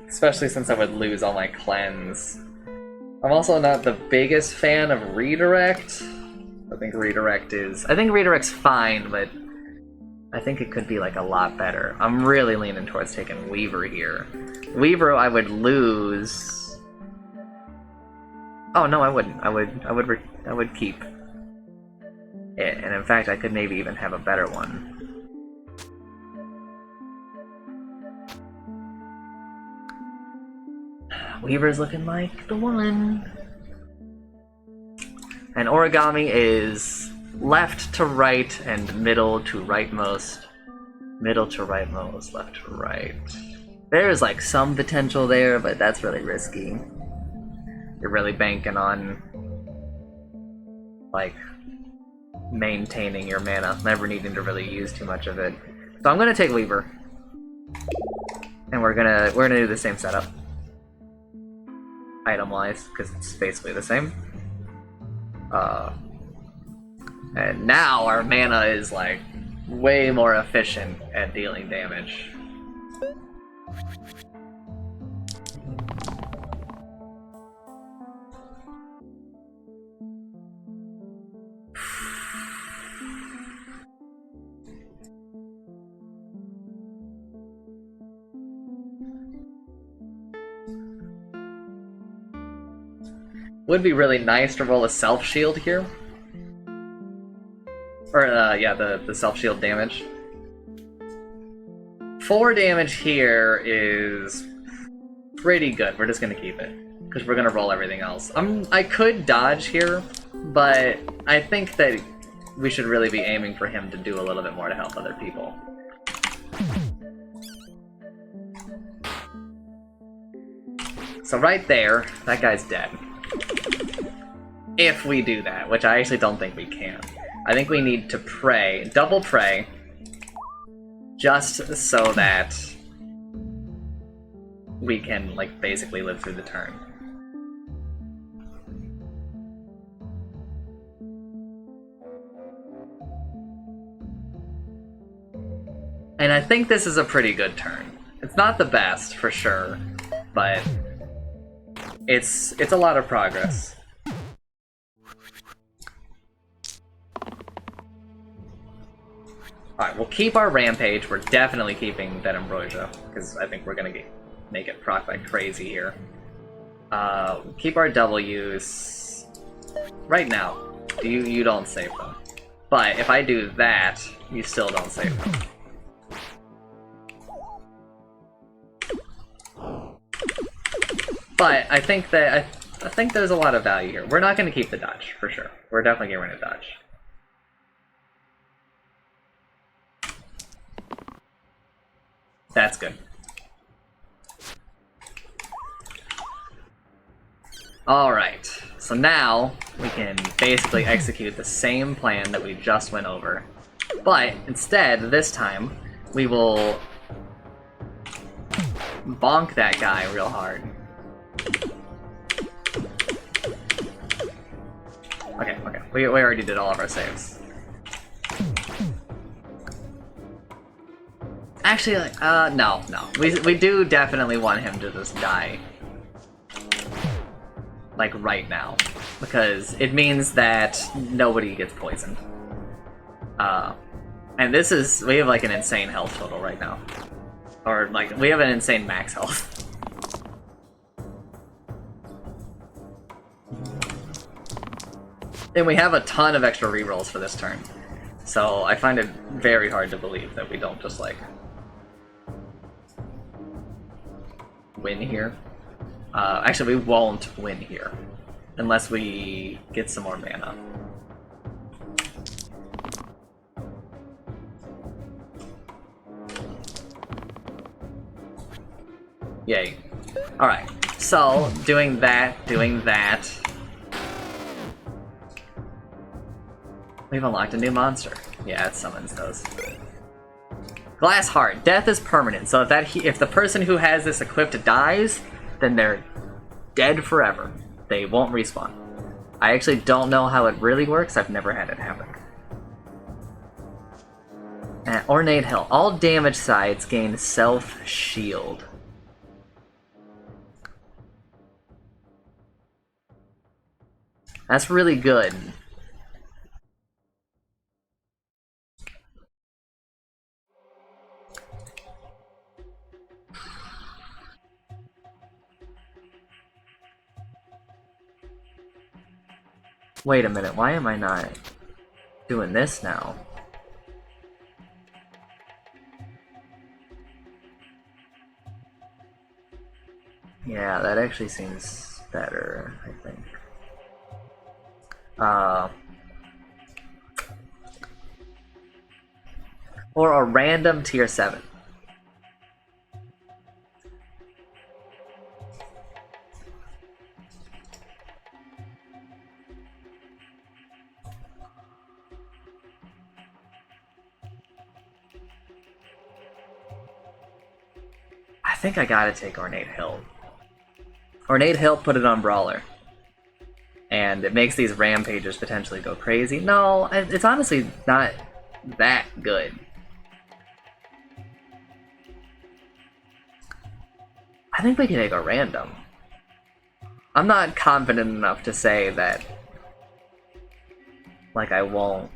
especially since I would lose all my cleanse. I'm also not the biggest fan of Redirect. I think Redirect's fine, but I think it could be like a lot better. I'm really leaning towards taking Weaver here. Weaver I would lose. Oh no, I wouldn't. I would keep it, and in fact I could maybe even have a better one. Weaver's looking like the one. And Origami is left to right and middle to rightmost. Middle to rightmost, left to right. There's like some potential there, but that's really risky. You're really banking on like maintaining your mana, never needing to really use too much of it. So I'm gonna take Weaver. And we're gonna do the same setup. Item-wise, because it's basically the same. And now our mana is like way more efficient at dealing damage. Would be really nice to roll a self-shield here. Or, yeah, the self-shield damage. 4 damage here is pretty good. We're just gonna keep it. Because we're gonna roll everything else. I could dodge here, but I think that we should really be aiming for him to do a little bit more to help other people. So right there, that guy's dead. If we do that, which I actually don't think we can. I think we need to pray, double pray, just so that we can, like, basically live through the turn. And I think this is a pretty good turn. It's not the best, for sure, but it's a lot of progress. Alright, we'll keep our Rampage. We're definitely keeping that Ambrosia, because I think we're gonna make it proc like crazy here. Keep our W's. Right now, you don't save them. But if I do that, you still don't save them. But I think that I think there's a lot of value here. We're not going to keep the dodge, for sure. We're definitely getting rid of dodge. That's good. Alright, so now we can basically execute the same plan that we just went over. But instead, this time, we will bonk that guy real hard. Okay, we already did all of our saves. Actually, like, no. We do definitely want him to just die. Like, right now. Because it means that nobody gets poisoned. And this is, we have like an insane health total right now. Or, like, we have an insane max health. And we have a ton of extra rerolls for this turn. So I find it very hard to believe that we don't just, like, win here. Actually, we won't win here. Unless we get some more mana. Yay. Alright, so, doing that. We've unlocked a new monster. Yeah, it summons those. Glass Heart. Death is permanent, so if the person who has this equipped dies, then they're dead forever. They won't respawn. I actually don't know how it really works. I've never had it happen. Ornate Hill. All damage sides gain self-shield. That's really good. Wait a minute, why am I not doing this now? Yeah, that actually seems better, I think. Or a random tier 7. I think I gotta take Ornate Hilt. Ornate Hilt, put it on Brawler. And it makes these rampages potentially go crazy. No, it's honestly not that good. I think we can take a random. I'm not confident enough to say that, like, I won't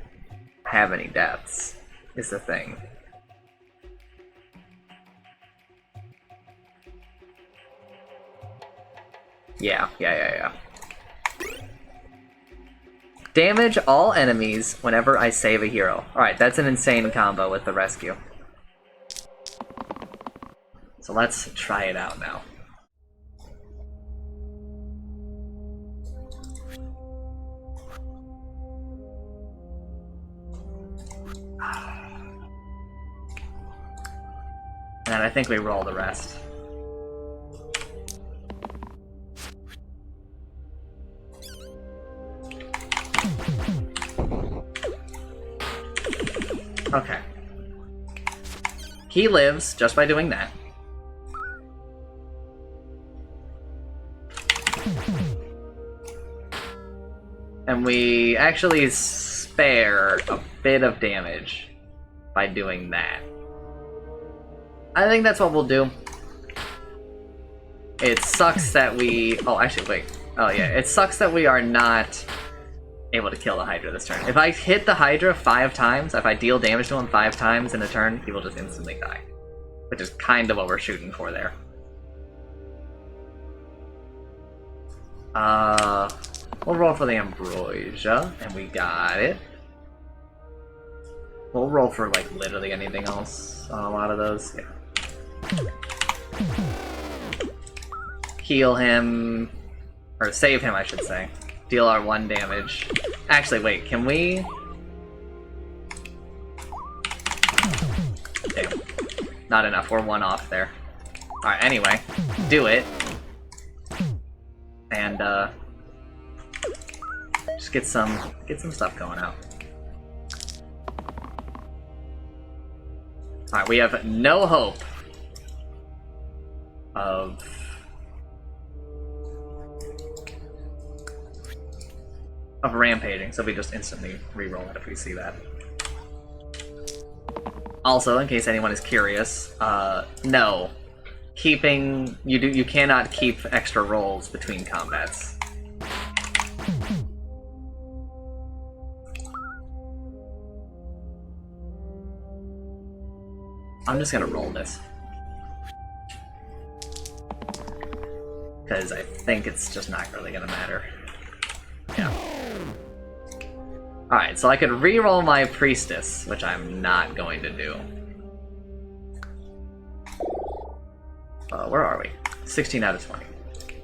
have any deaths, is the thing. Yeah. Damage all enemies whenever I save a hero. Alright, that's an insane combo with the rescue. So let's try it out now. And I think we roll the rest. Okay. He lives just by doing that. And we actually spare a bit of damage by doing that. I think that's what we'll do. It sucks that we... Oh, actually, wait. Oh, yeah. It sucks that we are not able to kill the Hydra this turn. If I hit the Hydra 5 times, if I deal damage to him 5 times in a turn, he will just instantly die. Which is kind of what we're shooting for there. We'll roll for the Ambrosia, and we got it. We'll roll for, like, literally anything else on a lot of those. Yeah. Heal him, or save him, I should say. Deal our 1 damage. Actually, wait, can we... Damn. Not enough, we're 1 off there. Alright, anyway, do it. And, just get some stuff going out. Alright, we have no hope of rampaging, so we just instantly reroll it if we see that. Also, in case anyone is curious, no. You cannot keep extra rolls between combats. I'm just gonna roll this. Because I think it's just not really gonna matter. Yeah. Alright, so I could reroll my Priestess, which I'm not going to do. Where are we? 16 out of 20.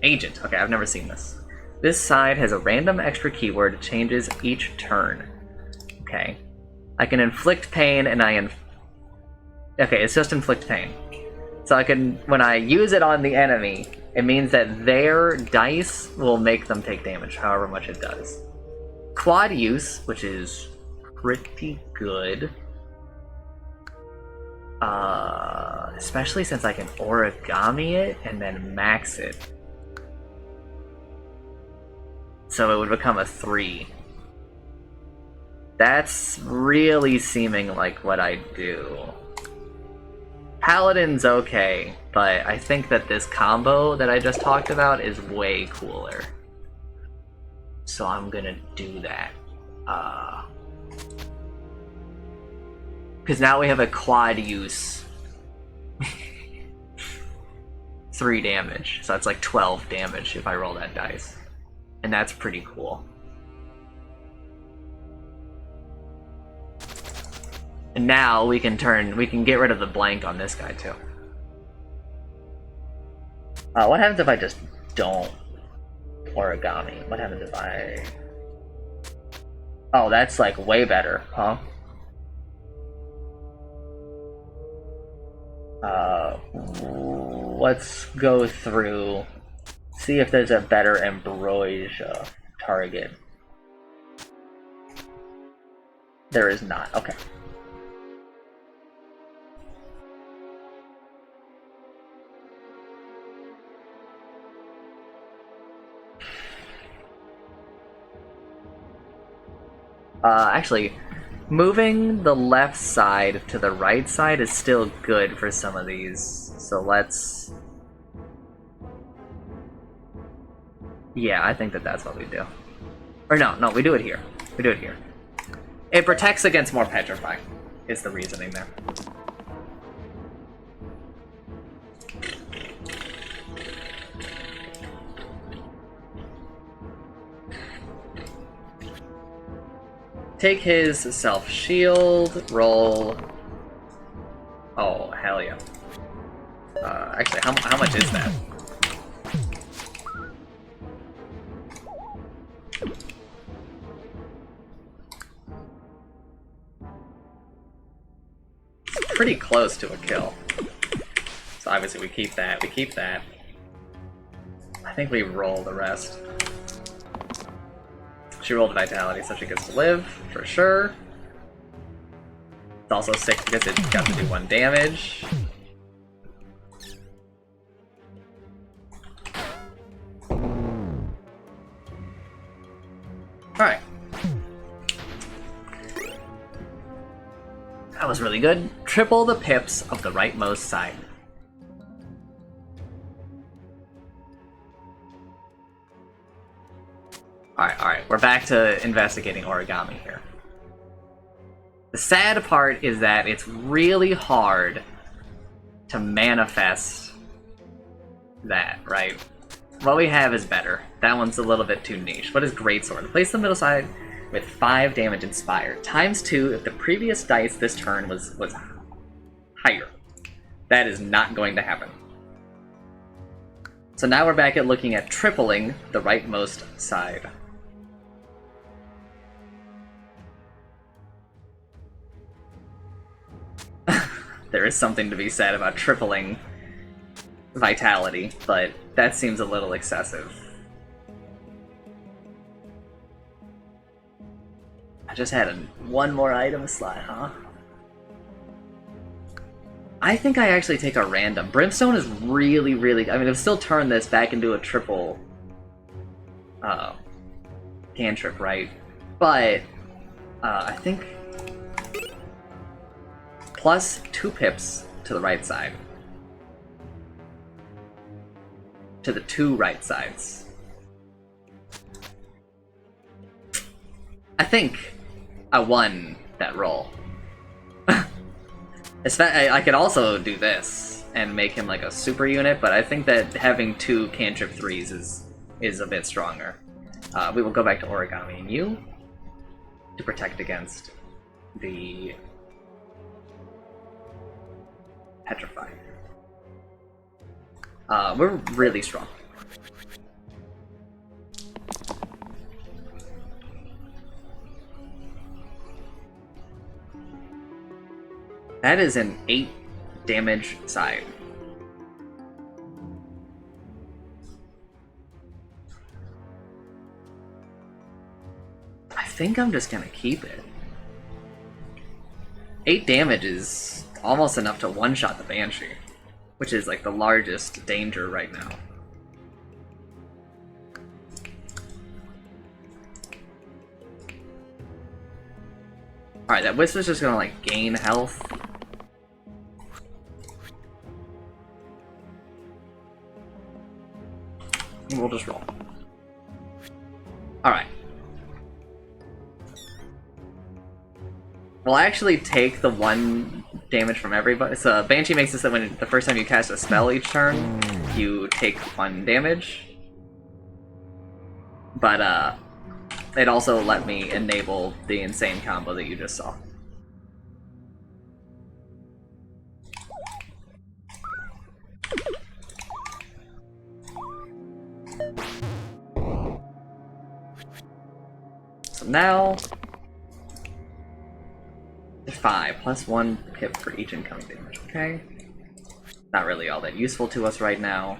Agent. Okay, I've never seen this. This side has a random extra keyword, changes each turn. Okay. I can inflict pain, and okay, it's just inflict pain. So I can, when I use it on the enemy, it means that their dice will make them take damage, however much it does. Quad use, which is pretty good. Especially since I can origami it and then max it. So it would become a 3. That's really seeming like what I do. Paladin's okay, but I think that this combo that I just talked about is way cooler. So I'm gonna do that. Because now we have a quad use. 3 damage, so that's like 12 damage if I roll that dice. And that's pretty cool. And now we can get rid of the blank on this guy too. What happens if I just don't origami? What happens if I... Oh, that's like way better, huh? Let's go through, see if there's a better Ambrosia target. There is not, okay. Actually, moving the left side to the right side is still good for some of these. So let's... Yeah, I think that that's what we do. Or no, we do it here. We do it here. It protects against more petrify, is the reasoning there. Take his self-shield, roll... Oh, hell yeah. Actually, how much is that? It's pretty close to a kill. So obviously we keep that, I think we roll the rest. She rolled Vitality, so she gets to live, for sure. It's also sick because it got to do 1 damage. Alright. That was really good. Triple the pips of the rightmost side. Alright, we're back to investigating origami here. The sad part is that it's really hard to manifest that, right? What we have is better. That one's a little bit too niche. What is Greatsword? Place the middle side with 5 damage inspired. ×2 if the previous dice this turn was higher. That is not going to happen. So now we're back at looking at tripling the rightmost side. There is something to be said about tripling vitality, but that seems a little excessive. I just had one more item slot, huh? I think I actually take a random. Brimstone is really, really... I mean, it'll still turn this back into a triple cantrip, right? But I think plus 2 pips to the right side. To the 2 right sides. I think I won that roll. I could also do this and make him like a super unit, but I think that having 2 cantrip 3s is a bit stronger. We will go back to Origami and you to protect against the Petrify. We're really strong. That is an 8 damage side. I think I'm just gonna keep it. 8 damage is almost enough to one-shot the Banshee, which is like the largest danger right now. Alright, that Wisp is just gonna like gain health. And we'll just roll. Alright. We'll actually take the 1 damage from everybody. So Banshee makes it so when the first time you cast a spell each turn, you take 1 damage. But it also let me enable the insane combo that you just saw. So now 5 plus 1 pip for each incoming damage, okay? Not really all that useful to us right now.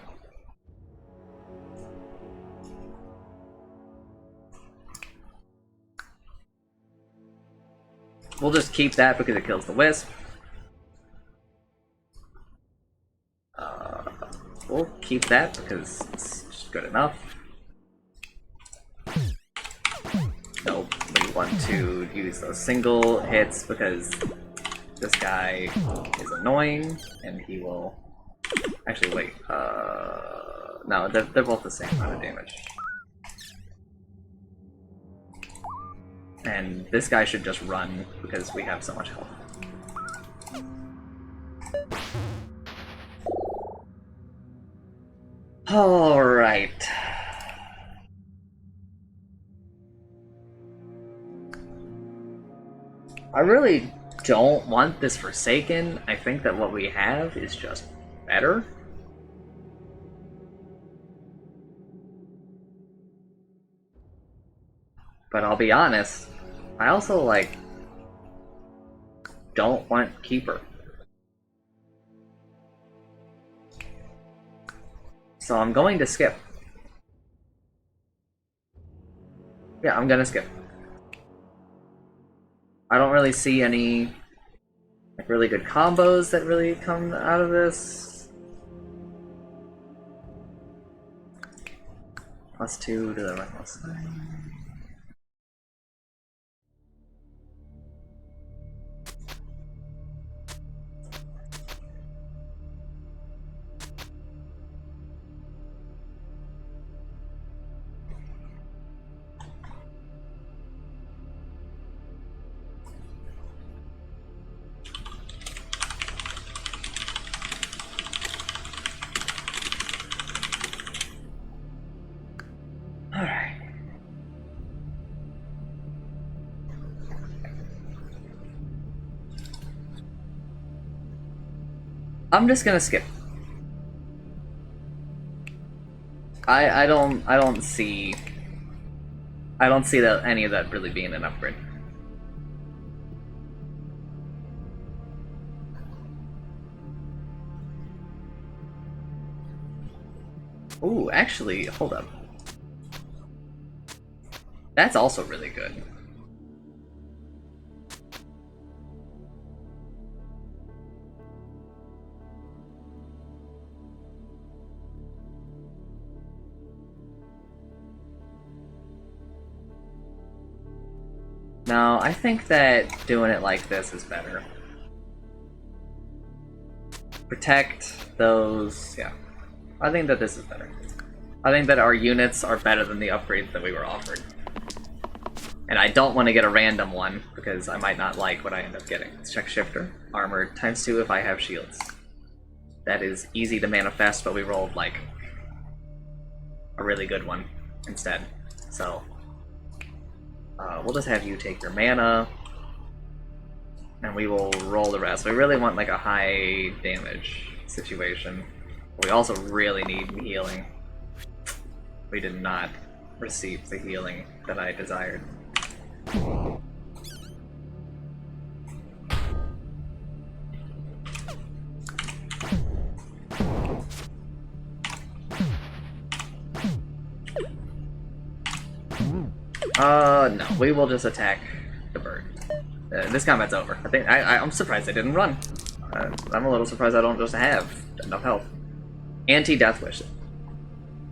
We'll just keep that because it kills the Wisp. We'll keep that because it's just good enough. Nope, we want to use those single hits because this guy is annoying and he will... Actually, wait. No, they're both the same amount of damage. And this guy should just run because we have so much health. Alright. I really don't want this Forsaken. I think that what we have is just better. But I'll be honest, I also, like, don't want Keeper. So I'm going to skip. Yeah, I'm gonna skip. I don't really see any like really good combos that really come out of this. +2 to the right side. Alright. I'm just gonna skip. I don't see that any of that really being an upgrade. Ooh, actually, hold up. That's also really good. No, I think that doing it like this is better. Protect those, yeah. I think that this is better. I think that our units are better than the upgrades that we were offered. And I don't want to get a random one, because I might not like what I end up getting. Let's check Shifter. Armor ×2 if I have shields. That is easy to manifest, but we rolled, like, a really good one instead. So, we'll just have you take your mana, and we will roll the rest. We really want, like, a high damage situation. We also really need healing. We did not receive the healing that I desired. No, we will just attack the bird. This combat's over. I think I'm surprised I didn't run. I'm a little surprised I don't just have enough health. Anti-death wish.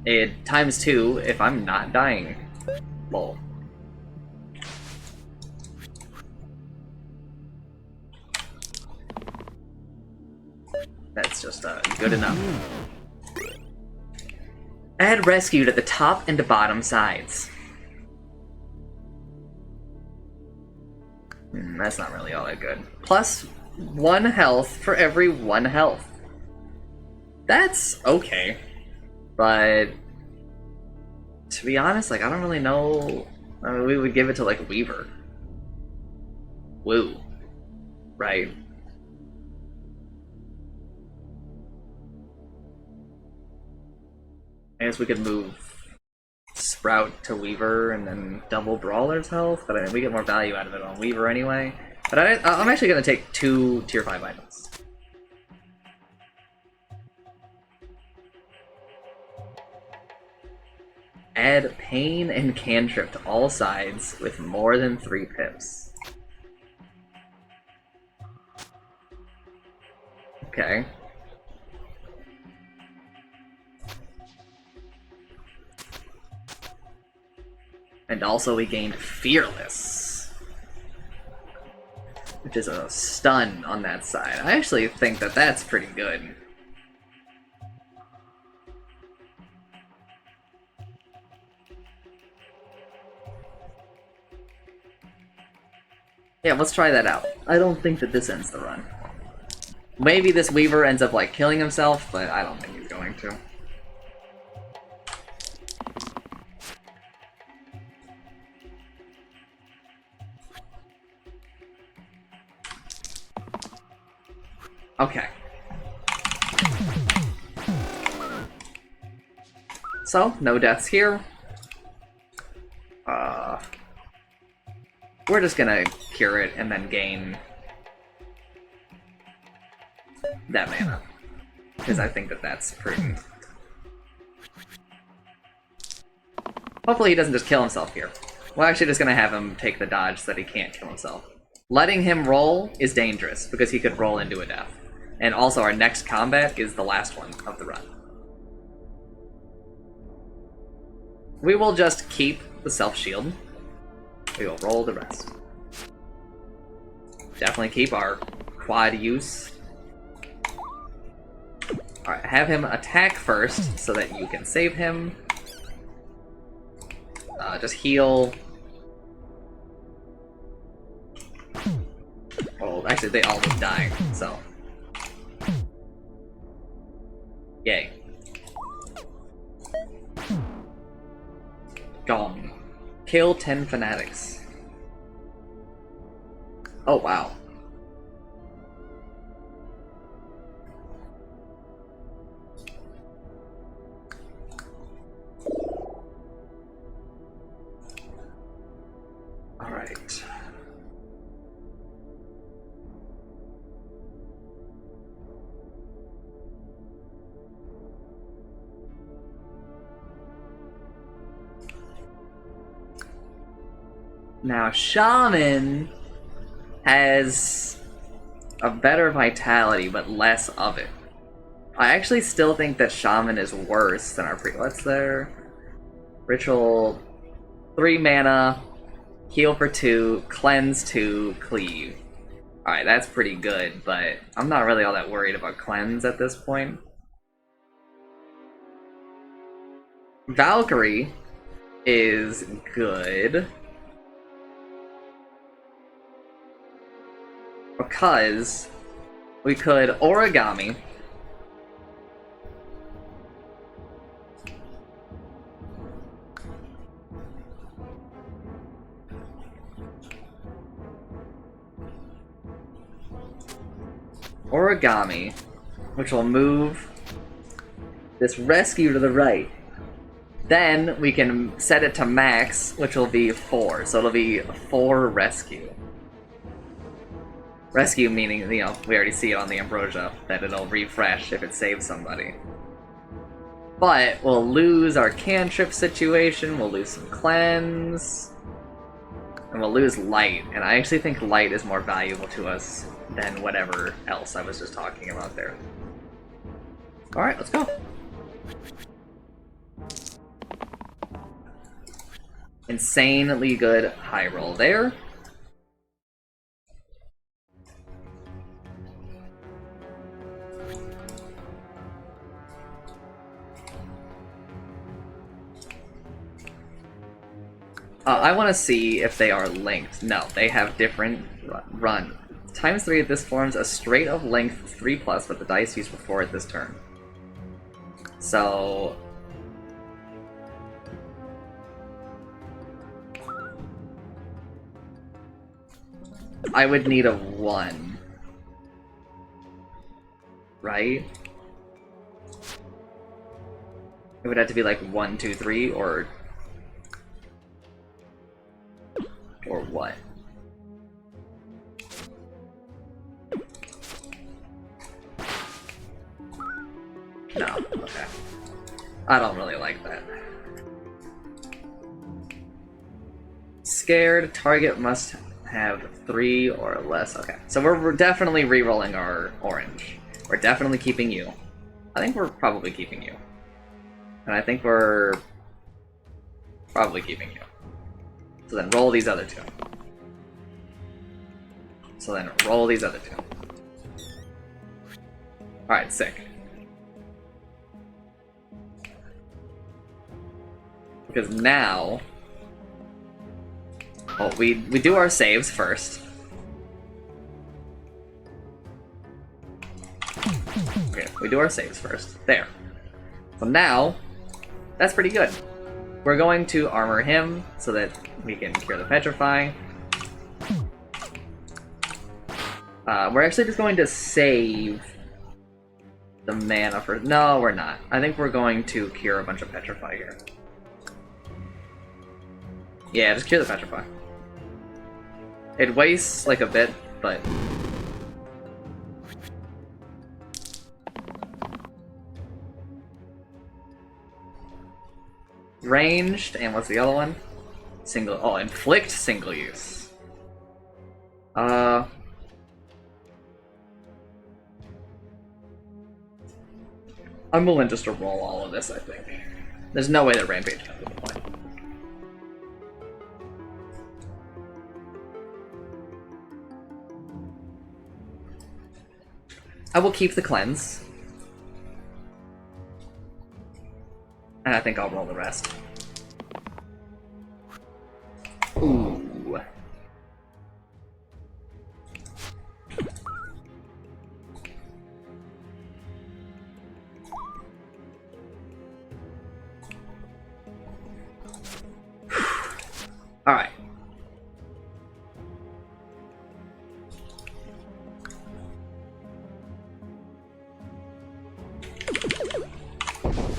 It ×2 if I'm not dying. Lol. That's just good enough. Add rescued at the top and the bottom sides. That's not really all that good. +1 health for every 1 health. That's okay. But to be honest, like, I don't really know. I mean, we would give it to, like, Weaver. Woo. Right? I guess we could move Sprout to Weaver and then double Brawler's health, but I mean, we get more value out of it on Weaver anyway. But I'm actually going to take 2 tier 5 items. Add Pain and Cantrip to all sides with more than 3 pips. Okay. And also we gained Fearless. which is a stun on that side. I actually think that that's pretty good. Yeah, let's try that out. I don't think that this ends the run. Maybe this Weaver ends up, like, killing himself, but I don't think he's going to. Okay. So, no deaths here. We're just gonna cure it and then gain that mana. Because I think that that's prudent. Hopefully he doesn't just kill himself here. We're actually just gonna have him take the dodge so that he can't kill himself. Letting him roll is dangerous, because he could roll into a death. And also our next combat is the last one of the run. We will just keep the self-shield. We will roll the rest. Definitely keep our quad use. Alright, have him attack first so that you can save him. Just heal. Well, actually, they all would die, so. Yay. Gone. Kill 10 fanatics. Oh, wow. Alright. Now, Shaman has a better vitality, but less of it. I actually still think that Shaman is worse than our what's there? Ritual, 3 mana, heal for 2, cleanse 2, cleave. Alright, that's pretty good, but I'm not really all that worried about cleanse at this point. Valkyrie is good. Because we could origami. Origami, which will move this rescue to the right. Then we can set it to max, which will be 4. So it'll be 4 rescue. Rescue meaning, you know, we already see it on the Ambrosia, that it'll refresh if it saves somebody. But we'll lose our cantrip situation, we'll lose some cleanse, and we'll lose light. And I actually think light is more valuable to us than whatever else I was just talking about there. Alright, let's go. Insanely good high roll there. I want to see if they are linked. No, they have different run. Times 3 of this forms a straight of length 3+ with the dice used before it this turn. So I would need a 1. Right? It would have to be like 1, 2, 3, or what? No, okay. I don't really like that. Scared, target must have 3 or less. Okay, so we're definitely re-rolling our orange. We're definitely keeping you. I think we're probably keeping you. And I think we're probably keeping you. So then roll these other 2. So then roll these other two. Alright, sick. Because now... well, we do our saves first. Okay, we do our saves first. There. So now, that's pretty good. We're going to armor him so that we can cure the Petrify. We're actually just going to save the mana for... no, we're not. I think we're going to cure a bunch of Petrify here. Yeah, just cure the Petrify. It wastes, like, a bit, but... ranged, and what's the other one? Single... oh, inflict single use. I'm willing just to roll all of this, I think. There's no way that Rampage comes into play. I will keep the cleanse. And I think I'll roll the rest. Ooh. Alright.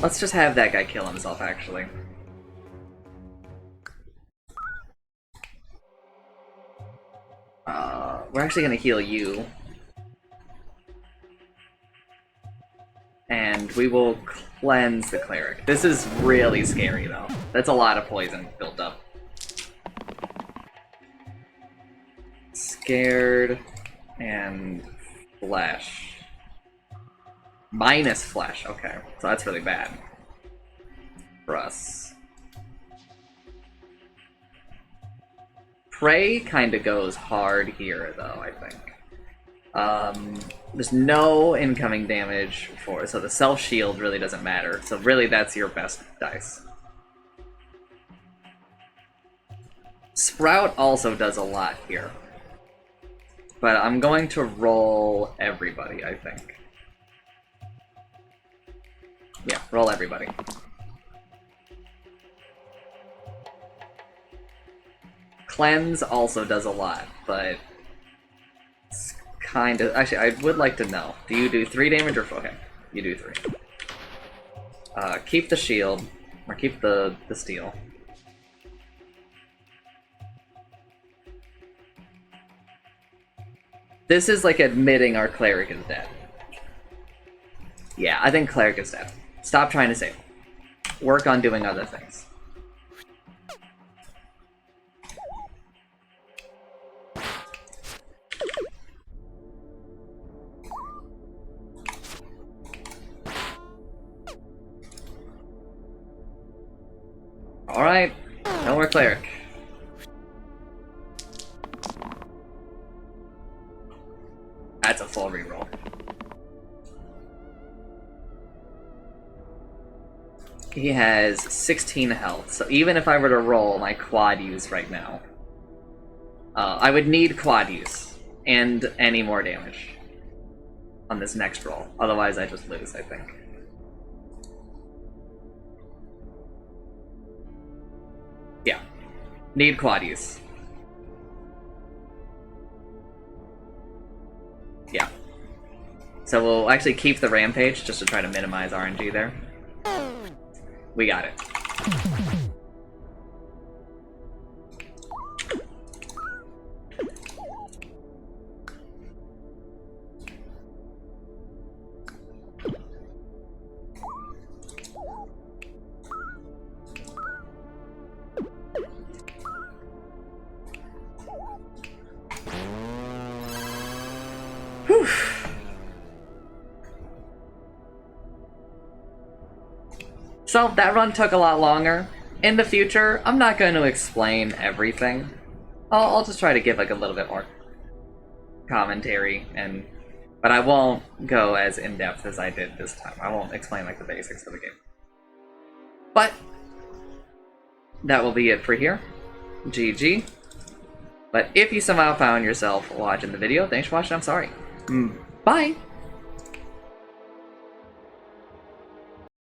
Let's just have that guy kill himself, actually. We're actually gonna heal you. And we will cleanse the cleric. This is really scary, though. That's a lot of poison built up. Scared and flesh. Minus flesh, okay. So that's really bad for us. Prey kind of goes hard here, though, I think. There's no incoming damage for, so the self-shield really doesn't matter. So really, that's your best dice. Sprout also does a lot here. But I'm going to roll everybody, I think. Yeah, roll everybody. Cleanse also does a lot, but it's kind of... actually, I would like to know. Do you do 3 damage or 4? Okay, you do 3. Keep the shield, or keep the steel. This is like admitting our cleric is dead. Yeah, I think cleric is dead. Stop trying to save him. Work on doing other things. Alright, no more cleric. That's a full reroll. He has 16 health, so even if I were to roll my quad use right now, I would need quad use and any more damage on this next roll. Otherwise, I just lose, I think. Yeah. Need quad use. Yeah. So we'll actually keep the rampage just to try to minimize RNG there. We got it. Whew. So that run took a lot longer. In the future, I'm not going to explain everything. I'll just try to give like a little bit more commentary, but I won't go as in depth as I did this time. I won't explain like the basics of the game. But that will be it for here. GG. But if you somehow found yourself watching the video, thanks for watching. I'm sorry. Bye.